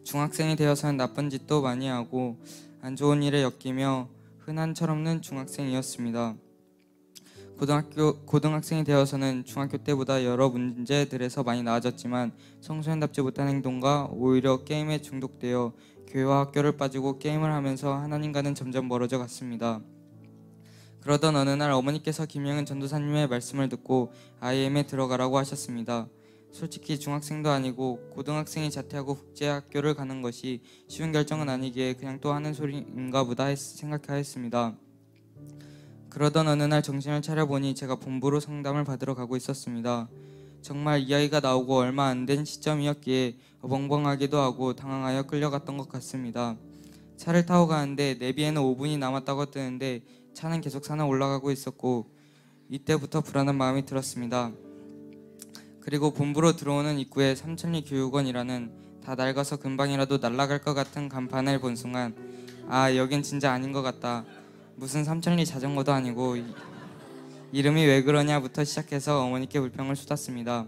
중학생이 되어서는 나쁜 짓도 많이 하고 안 좋은 일에 엮이며 흔한 철없는 중학생이었습니다. 고등학생이 되어서는 중학교 때보다 여러 문제들에서 많이 나아졌지만 청소년답지 못한 행동과 오히려 게임에 중독되어 교회와 학교를 빠지고 게임을 하면서 하나님과는 점점 멀어져 갔습니다. 그러던 어느 날 어머니께서 김영은 전도사님의 말씀을 듣고 IM에 들어가라고 하셨습니다. 솔직히 중학생도 아니고 고등학생이 자퇴하고 국제학교를 가는 것이 쉬운 결정은 아니기에 그냥 또 하는 소리인가 보다 생각하였습니다. 그러던 어느 날 정신을 차려보니 제가 본부로 상담을 받으러 가고 있었습니다. 정말 이 아이가 나오고 얼마 안 된 시점이었기에 어벙벙하기도 하고 당황하여 끌려갔던 것 같습니다. 차를 타고 가는데 내비에는 5분이 남았다고 뜨는데 차는 계속 산에 올라가고 있었고 이때부터 불안한 마음이 들었습니다. 그리고 본부로 들어오는 입구에 삼천리 교육원이라는 다 낡아서 금방이라도 날아갈 것 같은 간판을 본 순간 아, 여긴 진짜 아닌 것 같다. 무슨 삼천리 자전거도 아니고 이름이 왜 그러냐부터 시작해서 어머니께 불평을 쏟았습니다.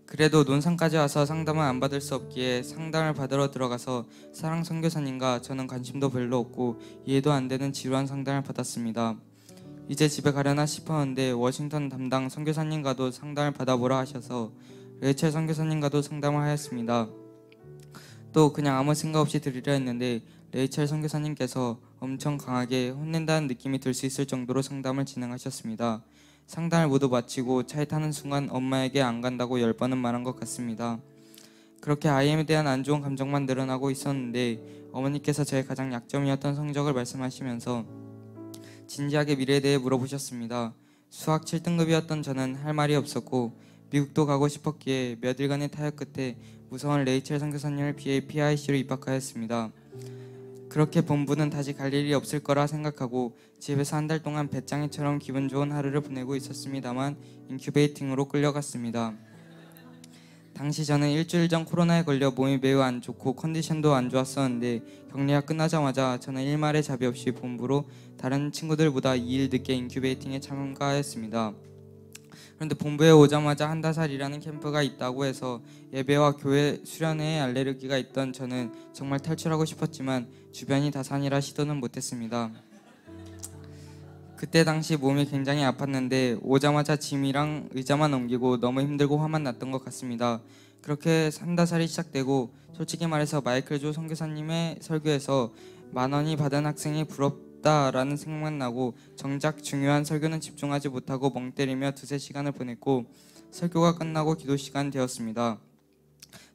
그래도 논산까지 와서 상담은 안 받을 수 없기에 상담을 받으러 들어가서 사랑 선교사님과 저는 관심도 별로 없고 이해도 안 되는 지루한 상담을 받았습니다. 이제 집에 가려나 싶었는데 워싱턴 담당 선교사님과도 상담을 받아보라 하셔서 레이첼 선교사님과도 상담을 하였습니다. 또 그냥 아무 생각 없이 들으려 했는데 레이첼 선교사님께서 엄청 강하게 혼낸다는 느낌이 들 수 있을 정도로 상담을 진행하셨습니다. 상담을 모두 마치고 차에 타는 순간 엄마에게 안 간다고 10번은 말한 것 같습니다. 그렇게 IM에 대한 안 좋은 감정만 늘어나고 있었는데 어머니께서 제 가장 약점이었던 성적을 말씀하시면서 진지하게 미래에 대해 물어보셨습니다. 수학 7등급이었던 저는 할 말이 없었고 미국도 가고 싶었기에 몇 일간의 타협 끝에 무서운 레이첼 선교사님을 피해 PIC로 입학하였습니다. 그렇게 본부는 다시 갈 일이 없을 거라 생각하고 집에서 한 달 동안 배짱이처럼 기분 좋은 하루를 보내고 있었습니다만 인큐베이팅으로 끌려갔습니다. 당시 저는 일주일 전 코로나에 걸려 몸이 매우 안 좋고 컨디션도 안 좋았었는데 격리가 끝나자마자 저는 일말의 자비 없이 본부로 다른 친구들보다 2일 늦게 인큐베이팅에 참가하였습니다. 그런데 본부에 오자마자 한다살이라는 캠프가 있다고 해서 예배와 교회 수련회에 알레르기가 있던 저는 정말 탈출하고 싶었지만 주변이 다 산이라 시도는 못했습니다. 그때 당시 몸이 굉장히 아팠는데 오자마자 짐이랑 의자만 옮기고 너무 힘들고 화만 났던 것 같습니다. 그렇게 한다살이 시작되고 솔직히 말해서 마이클 조 선교사님의 설교에서 10,000원이 받은 학생이 부럽다라는 생각만 나고 정작 중요한 설교는 집중하지 못하고 멍 때리며 두세 시간을 보냈고 설교가 끝나고 기도 시간 되었습니다.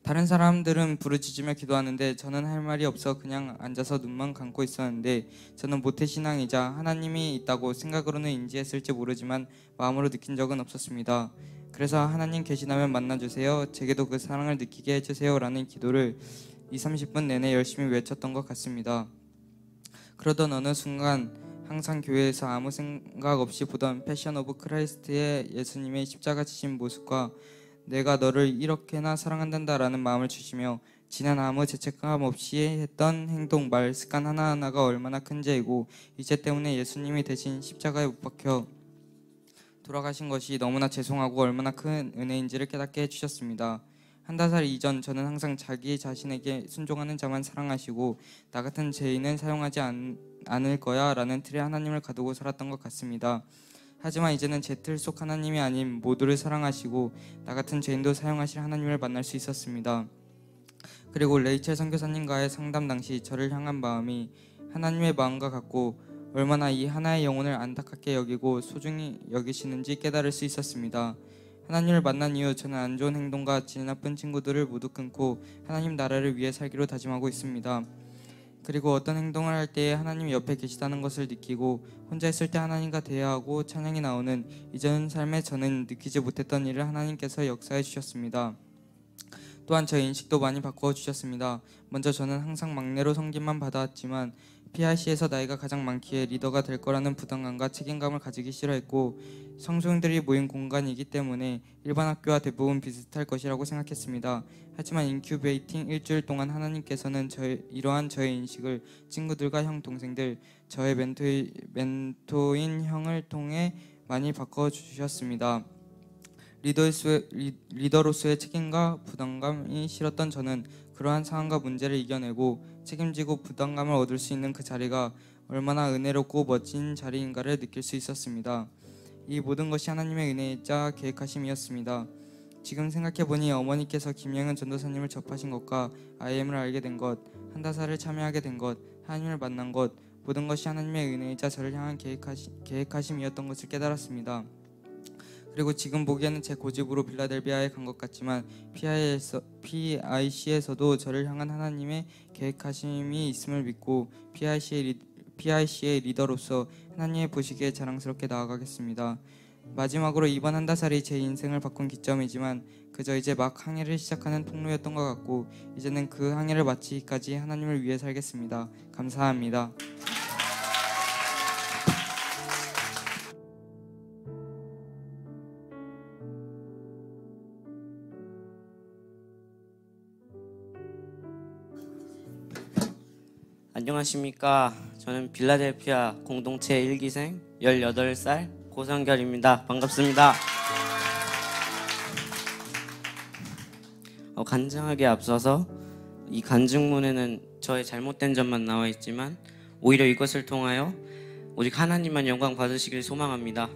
다른 사람들은 부르짖으며 기도하는데 저는 할 말이 없어 그냥 앉아서 눈만 감고 있었는데 저는 모태신앙이자 하나님이 있다고 생각으로는 인지했을지 모르지만 마음으로 느낀 적은 없었습니다. 그래서 하나님 계시다면 만나주세요. 제게도 그 사랑을 느끼게 해주세요 라는 기도를 20-30분 내내 열심히 외쳤던 것 같습니다. 그러던 어느 순간 항상 교회에서 아무 생각 없이 보던 패션 오브 크라이스트의 예수님의 십자가 지신 모습과 내가 너를 이렇게나 사랑한단다라는 마음을 주시며 지난 아무 죄책감 없이 했던 행동, 말, 습관 하나하나가 얼마나 큰 죄이고 이 죄 때문에 예수님이 대신 십자가에 못 박혀 돌아가신 것이 너무나 죄송하고 얼마나 큰 은혜인지를 깨닫게 해주셨습니다. 한다살 이전 저는 항상 자기 자신에게 순종하는 자만 사랑하시고 나 같은 죄인은 사용하지 않을 거야 라는 틀에 하나님을 가두고 살았던 것 같습니다. 하지만 이제는 제 틀 속 하나님이 아닌 모두를 사랑하시고 나 같은 죄인도 사용하실 하나님을 만날 수 있었습니다. 그리고 레이첼 선교사님과의 상담 당시 저를 향한 마음이 하나님의 마음과 같고 얼마나 이 하나의 영혼을 안타깝게 여기고 소중히 여기시는지 깨달을 수 있었습니다. 하나님을 만난 이후 저는 안 좋은 행동과 질 나쁜 친구들을 모두 끊고 하나님 나라를 위해 살기로 다짐하고 있습니다. 그리고 어떤 행동을 할 때에 하나님이 옆에 계시다는 것을 느끼고 혼자 있을 때 하나님과 대화하고 찬양이 나오는 이전 삶에 저는 느끼지 못했던 일을 하나님께서 역사해 주셨습니다. 또한 저의 인식도 많이 바꾸어 주셨습니다. 먼저 저는 항상 막내로 섬김만 받아왔지만 PRC에서 나이가 가장 많기에 리더가 될 거라는 부담감과 책임감을 가지기 싫어했고 성소형들이 모인 공간이기 때문에 일반 학교와 대부분 비슷할 것이라고 생각했습니다. 하지만 인큐베이팅 일주일 동안 하나님께서는 이러한 저의 인식을 친구들과 형 동생들, 저의 멘토인 형을 통해 많이 바꿔주셨습니다. 리더로서의 책임과 부담감이 싫었던 저는 그러한 상황과 문제를 이겨내고 책임지고 부담감을 얻을 수 있는 그 자리가 얼마나 은혜롭고 멋진 자리인가를 느낄 수 있었습니다. 이 모든 것이 하나님의 은혜이자 계획하심이었습니다. 지금 생각해보니 어머니께서 김영은 전도사님을 접하신 것과 IM을 알게 된 것, 한다사를 참여하게 된 것, 하나님을 만난 것, 모든 것이 하나님의 은혜이자 저를 향한 계획하심이었던 것을 깨달았습니다. 그리고 지금 보기에는 제 고집으로 빌라델비아에 간 것 같지만 PIC에서도 저를 향한 하나님의 계획하심이 있음을 믿고 PIC의 리더로서 하나님의 보시기에 자랑스럽게 나아가겠습니다. 마지막으로 이번 한다살이 제 인생을 바꾼 기점이지만 그저 이제 막 항해를 시작하는 통로였던 것 같고 이제는 그 항해를 마치기까지 하나님을 위해 살겠습니다. 감사합니다. 안녕하십니까. 저는 빌라델피아 공동체 1기생 18살 고성결입니다. 반갑습니다. 간증하기에 앞서서 이 간증문에는 저의 잘못된 점만 나와 있지만 오히려 이것을 통하여 오직 하나님만 영광 받으시길 소망합니다.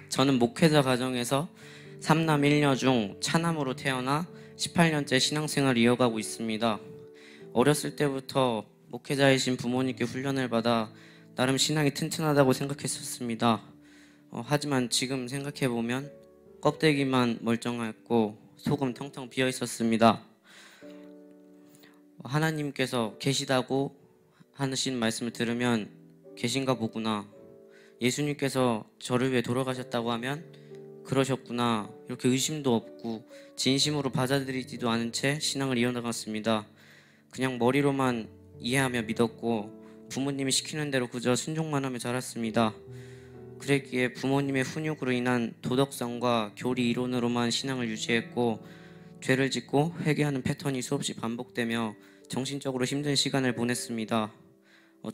저는 목회자 가정에서 3남 1녀 중 차남으로 태어나 18년째 신앙생활을 이어가고 있습니다. 어렸을 때부터 목회자이신 부모님께 훈련을 받아 나름 신앙이 튼튼하다고 생각했었습니다. 하지만 지금 생각해보면 껍데기만 멀쩡했고 속은 텅텅 비어 있었습니다. 하나님께서 계시다고 하신 말씀을 들으면 계신가 보구나, 예수님께서 저를 위해 돌아가셨다고 하면 그러셨구나, 이렇게 의심도 없고 진심으로 받아들이지도 않은 채 신앙을 이어나갔습니다. 그냥 머리로만 이해하며 믿었고 부모님이 시키는 대로 그저 순종만 하며 자랐습니다. 그랬기에 부모님의 훈육으로 인한 도덕성과 교리 이론으로만 신앙을 유지했고 죄를 짓고 회개하는 패턴이 수없이 반복되며 정신적으로 힘든 시간을 보냈습니다.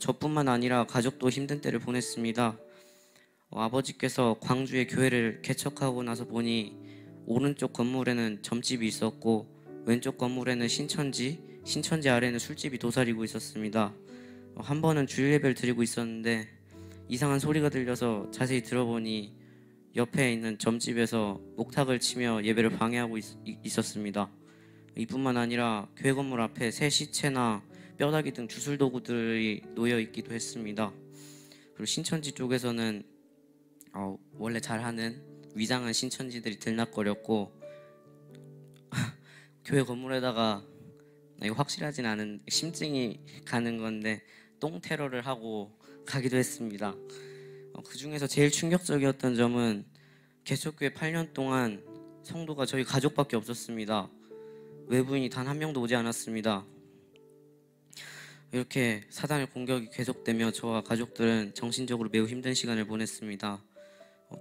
저뿐만 아니라 가족도 힘든 때를 보냈습니다. 아버지께서 광주에 교회를 개척하고 나서 보니 오른쪽 건물에는 점집이 있었고 왼쪽 건물에는 신천지 아래는 술집이 도사리고 있었습니다. 한 번은 주일 예배를 드리고 있었는데 이상한 소리가 들려서 자세히 들어보니 옆에 있는 점집에서 목탁을 치며 예배를 방해하고 있었습니다. 이뿐만 아니라 교회 건물 앞에 새 시체나 뼈다귀 등 주술 도구들이 놓여 있기도 했습니다. 그리고 신천지 쪽에서는 원래 잘하는 위장한 신천지들이 들락거렸고 교회 건물에다가 이거 확실하진 않은 심증이 가는 건데 똥 테러를 하고 가기도 했습니다. 그 중에서 제일 충격적이었던 점은 개척교회 8년 동안 성도가 저희 가족밖에 없었습니다. 외부인이 단 한 명도 오지 않았습니다. 이렇게 사단의 공격이 계속되며 저와 가족들은 정신적으로 매우 힘든 시간을 보냈습니다.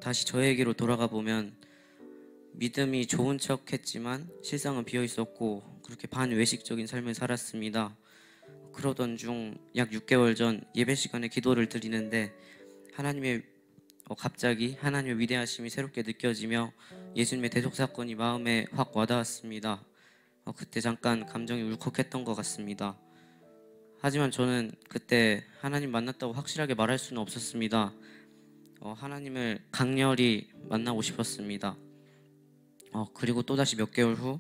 다시 저에게로 돌아가 보면 믿음이 좋은 척 했지만 실상은 비어 있었고 그렇게 반외식적인 삶을 살았습니다. 그러던 중 약 6개월 전 예배 시간에 기도를 드리는데 갑자기 하나님의 위대하심이 새롭게 느껴지며 예수님의 대속 사건이 마음에 확 와닿았습니다. 그때 잠깐 감정이 울컥했던 것 같습니다. 하지만 저는 그때 하나님 만났다고 확실하게 말할 수는 없었습니다. 하나님을 강렬히 만나고 싶었습니다. 그리고 또다시 몇 개월 후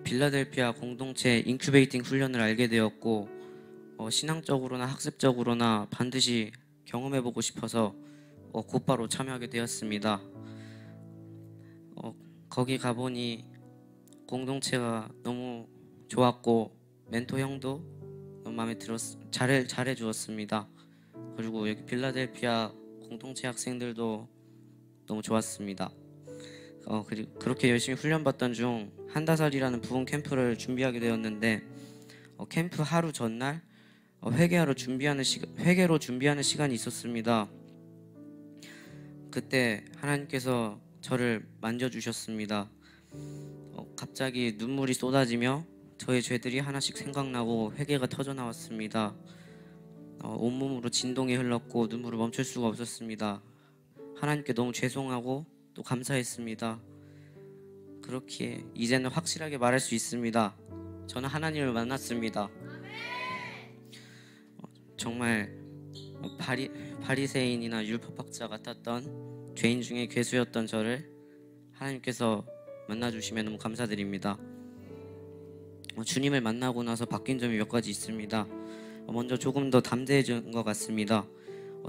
빌라델피아 공동체 인큐베이팅 훈련을 알게 되었고 신앙적으로나 학습적으로나 반드시 경험해보고 싶어서 곧바로 참여하게 되었습니다. 거기 가보니 공동체가 너무 좋았고 멘토 형도 너무 마음에 잘해 주었습니다. 그리고 여기 빌라델피아 공동체 학생들도 너무 좋았습니다. 그리고 그렇게 열심히 훈련받던 중 한다살이라는 부흥 캠프를 준비하게 되었는데 캠프 하루 전날 회개로 준비하는 시간이 있었습니다. 그때 하나님께서 저를 만져주셨습니다. 갑자기 눈물이 쏟아지며 저의 죄들이 하나씩 생각나고 회개가 터져 나왔습니다. 온몸으로 진동이 흘렀고 눈물을 멈출 수가 없었습니다. 하나님께 너무 죄송하고 또 감사했습니다. 그렇기에 이제는 확실하게 말할 수 있습니다. 저는 하나님을 만났습니다. 정말 바리새인이나 율법학자 같았던 죄인 중에 괴수였던 저를 하나님께서 만나주시면 너무 감사드립니다. 주님을 만나고 나서 바뀐 점이 몇 가지 있습니다. 먼저 조금 더 담대해진 것 같습니다.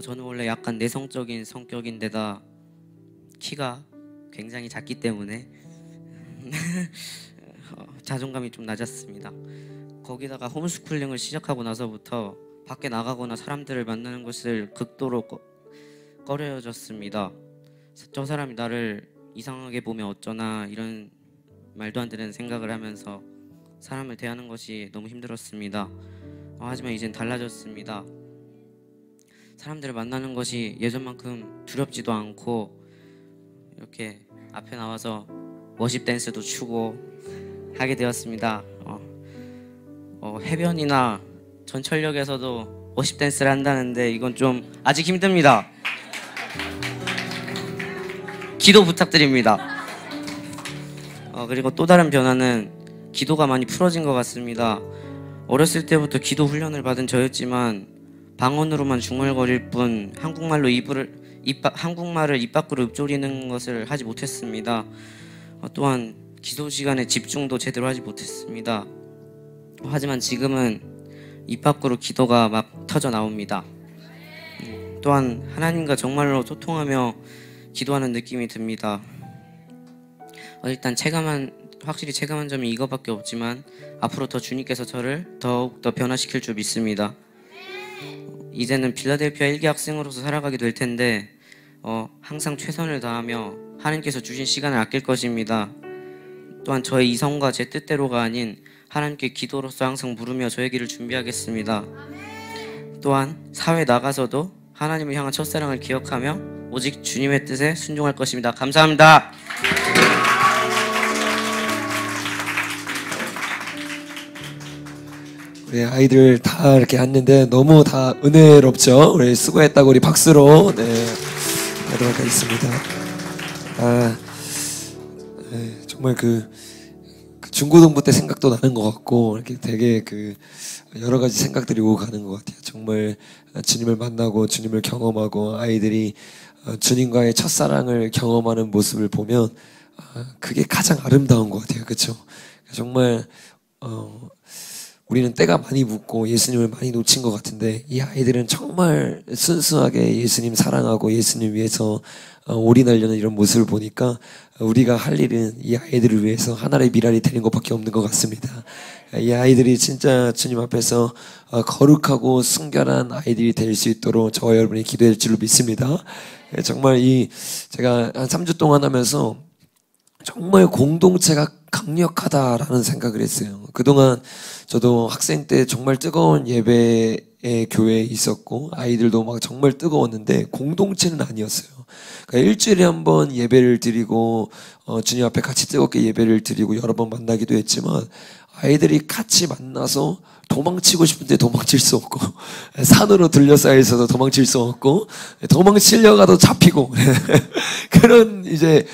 저는 원래 약간 내성적인 성격인데다 키가 굉장히 작기 때문에 자존감이 좀 낮았습니다. 거기다가 홈스쿨링을 시작하고 나서부터 밖에 나가거나 사람들을 만나는 것을 극도로 꺼려졌습니다. 저 사람이 나를 이상하게 보면 어쩌나 이런 말도 안 되는 생각을 하면서 사람을 대하는 것이 너무 힘들었습니다. 하지만 이젠 달라졌습니다. 사람들을 만나는 것이 예전만큼 두렵지도 않고 이렇게 앞에 나와서 워십 댄스도 추고 하게 되었습니다. 해변이나 전철역에서도 워십 댄스를 한다는데 이건 좀 아직 힘듭니다. 기도 부탁드립니다. 그리고 또 다른 변화는 기도가 많이 풀어진 것 같습니다. 어렸을 때부터 기도 훈련을 받은 저였지만 방언으로만 중얼거릴 뿐 한국말을 입 밖으로 읊조리는 것을 하지 못했습니다. 또한 기도 시간에 집중도 제대로 하지 못했습니다. 하지만 지금은 입 밖으로 기도가 막 터져 나옵니다. 또한 하나님과 정말로 소통하며 기도하는 느낌이 듭니다. 일단 확실히 체감한 점이 이거밖에 없지만 앞으로 더 주님께서 저를 더욱더 변화시킬 줄 믿습니다. 이제는 빌라델피아 1기 학생으로서 살아가게 될 텐데 항상 최선을 다하며 하나님께서 주신 시간을 아낄 것입니다. 또한 저의 이성과 제 뜻대로가 아닌 하나님께 기도로서 항상 물으며 저의 길을 준비하겠습니다. 또한 사회 나가서도 하나님을 향한 첫사랑을 기억하며 오직 주님의 뜻에 순종할 것입니다. 감사합니다. 우리 아이들 다 이렇게 했는데 너무 다 은혜롭죠. 우리 수고했다고 우리 박수로. 네. 하도록 하겠습니다. 정말 그 중고등부 때 생각도 나는 것 같고 이렇게 되게 그 여러 가지 생각들이 오고 가는 것 같아요. 정말 주님을 만나고 주님을 경험하고 아이들이 주님과의 첫사랑을 경험하는 모습을 보면 그게 가장 아름다운 것 같아요. 그렇죠? 정말 우리는 때가 많이 묻고 예수님을 많이 놓친 것 같은데 이 아이들은 정말 순수하게 예수님 사랑하고 예수님 위해서 올인하려는 이런 모습을 보니까 우리가 할 일은 이 아이들을 위해서 하나의 미랄이 되는 것밖에 없는 것 같습니다. 이 아이들이 진짜 주님 앞에서 거룩하고 순결한 아이들이 될 수 있도록 저와 여러분이 기도할 줄로 믿습니다. 정말 제가 한 3주 동안 하면서 정말 공동체가 강력하다라는 생각을 했어요. 그동안 저도 학생 때 정말 뜨거운 예배의 교회에 있었고 아이들도 막 정말 뜨거웠는데 공동체는 아니었어요. 그러니까 일주일에 한 번 예배를 드리고 주님 앞에 같이 뜨겁게 예배를 드리고 여러 번 만나기도 했지만 아이들이 같이 만나서 도망치고 싶은데 도망칠 수 없고 산으로 둘러싸여 있어서 도망칠 수 없고 도망치려가도 잡히고 그런 이제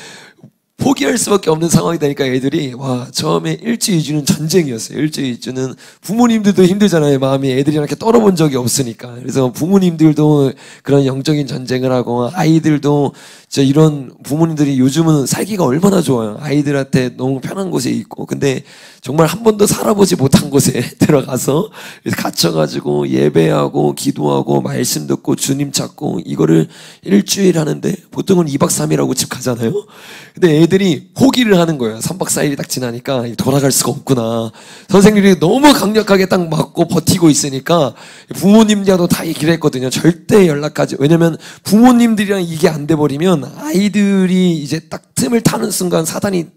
포기할 수밖에 없는 상황이 되니까 애들이 처음에 1주 2주는 전쟁이었어요. 1주 2주는 부모님들도 힘들잖아요. 마음이 애들이랑 이렇게 떨어본 적이 없으니까. 그래서 부모님들도 그런 영적인 전쟁을 하고 아이들도 이런 부모님들이 요즘은 살기가 얼마나 좋아요. 아이들한테 너무 편한 곳에 있고 근데 정말 한 번도 살아보지 못한 곳에 들어가서 갇혀가지고 예배하고 기도하고 말씀 듣고 주님 찾고 이거를 일주일 하는데 보통은 2박 3일하고 집 가잖아요. 근데 애들이 포기를 하는 거예요. 3박 4일이 딱 지나니까 돌아갈 수가 없구나. 선생님이 너무 강력하게 딱 막고 버티고 있으니까 부모님들도 다 얘기를 했거든요. 절대 연락하지. 왜냐면 부모님들이랑 이게 안 돼버리면 아이들이 이제 딱 틈을 타는 순간 사단이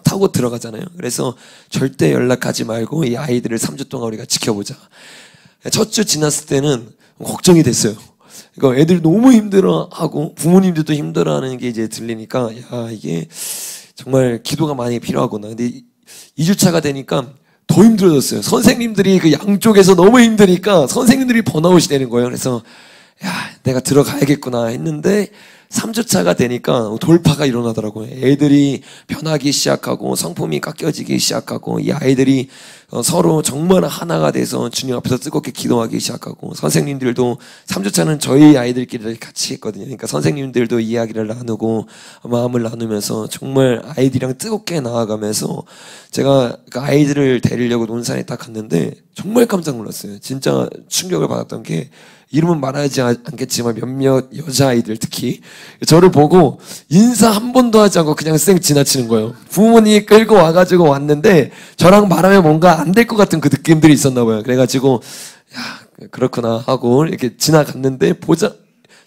타고 들어가잖아요. 그래서 절대 연락하지 말고 이 아이들을 3주 동안 우리가 지켜보자. 첫 주 지났을 때는 걱정이 됐어요. 그러니까 애들이 너무 힘들어하고 부모님들도 힘들어하는 게 이제 들리니까 이게 정말 기도가 많이 필요하구나. 근데 2주차가 되니까 더 힘들어졌어요. 선생님들이 그 양쪽에서 너무 힘드니까 선생님들이 번아웃이 되는 거예요. 그래서 내가 들어가야겠구나 했는데 3주차가 되니까 돌파가 일어나더라고요. 애들이 변하기 시작하고 성품이 깎여지기 시작하고 이 아이들이 서로 정말 하나가 돼서 주님 앞에서 뜨겁게 기도하기 시작하고 선생님들도 3주차는 저희 아이들끼리 같이 했거든요. 그러니까 선생님들도 이야기를 나누고 마음을 나누면서 정말 아이들이랑 뜨겁게 나아가면서 제가 그 아이들을 데리려고 논산에 딱 갔는데 정말 깜짝 놀랐어요. 진짜 충격을 받았던 게 이름은 말하지 않겠지만 몇몇 여자아이들 특히 저를 보고 인사 한 번도 하지 않고 그냥 쌩 지나치는 거예요. 부모님이 끌고 와가지고 왔는데 저랑 말하면 뭔가 안 될 것 같은 그 느낌들이 있었나 봐요. 그래가지고 그렇구나 하고 이렇게 지나갔는데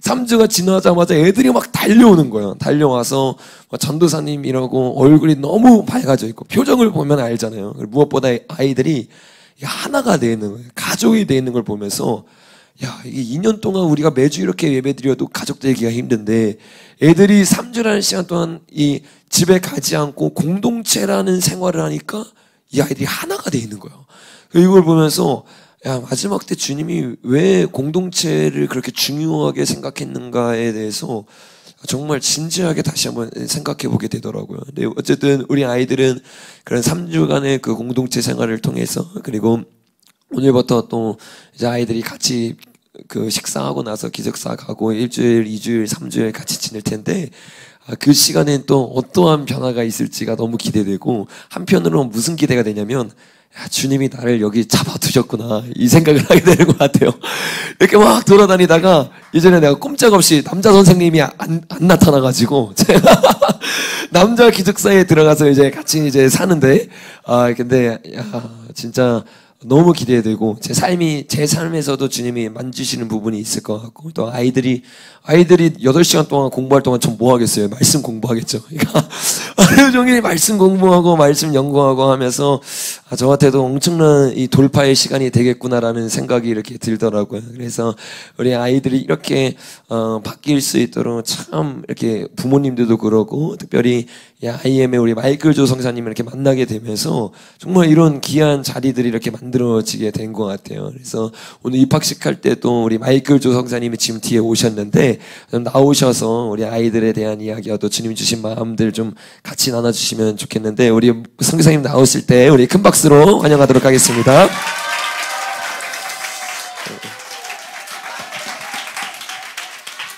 3주가 지나자마자 애들이 막 달려오는 거예요. 달려와서 전도사님이라고 얼굴이 너무 밝아져 있고 표정을 보면 알잖아요. 무엇보다 아이들이 하나가 돼 있는 거예요. 가족이 돼 있는 걸 보면서 이게 2년 동안 우리가 매주 이렇게 예배드려도 가족 되기가 힘든데 애들이 3주라는 시간 동안 이 집에 가지 않고 공동체라는 생활을 하니까 이 아이들이 하나가 돼 있는 거예요. 이걸 보면서 마지막 때 주님이 왜 공동체를 그렇게 중요하게 생각했는가에 대해서 정말 진지하게 다시 한번 생각해 보게 되더라고요. 근데 어쨌든 우리 아이들은 그런 3주간의 그 공동체 생활을 통해서 그리고 오늘부터 또 이제 아이들이 같이 그 식사하고 나서 기숙사 가고 1주일, 2주일, 3주일 같이 지낼 텐데 그 시간엔 또 어떠한 변화가 있을지가 너무 기대되고 한편으로는 무슨 기대가 되냐면 주님이 나를 여기 잡아두셨구나 이 생각을 하게 되는 것 같아요. 이렇게 막 돌아다니다가 예전에 내가 꼼짝없이 남자 선생님이 안 나타나가지고 제가 남자 기숙사에 들어가서 이제 같이 이제 사는데 근데 진짜 너무 기대되고 제 삶에서도 주님이 만지시는 부분이 있을 것 같고 또 아이들이 8시간 동안 공부할 동안 전 뭐 하겠어요? 말씀 공부하겠죠. 그러니까 하루 종일 말씀 공부하고 말씀 연구하고 하면서 저한테도 엄청난 이 돌파의 시간이 되겠구나라는 생각이 이렇게 들더라고요. 그래서 우리 아이들이 이렇게 바뀔 수 있도록 참 이렇게 부모님들도 그러고 특별히 IM의 우리 마이클 조 성사님을 이렇게 만나게 되면서 정말 이런 귀한 자리들이 이렇게 만들어 만들어지게 된 것 같아요. 그래서 오늘 입학식 할 때도 우리 마이클 조 성사님이 지금 뒤에 오셨는데 나오셔서 우리 아이들에 대한 이야기와 또 주님 주신 마음들 좀 같이 나눠주시면 좋겠는데 우리 성교사님 나오실 때 우리 큰 박수로 환영하도록 하겠습니다.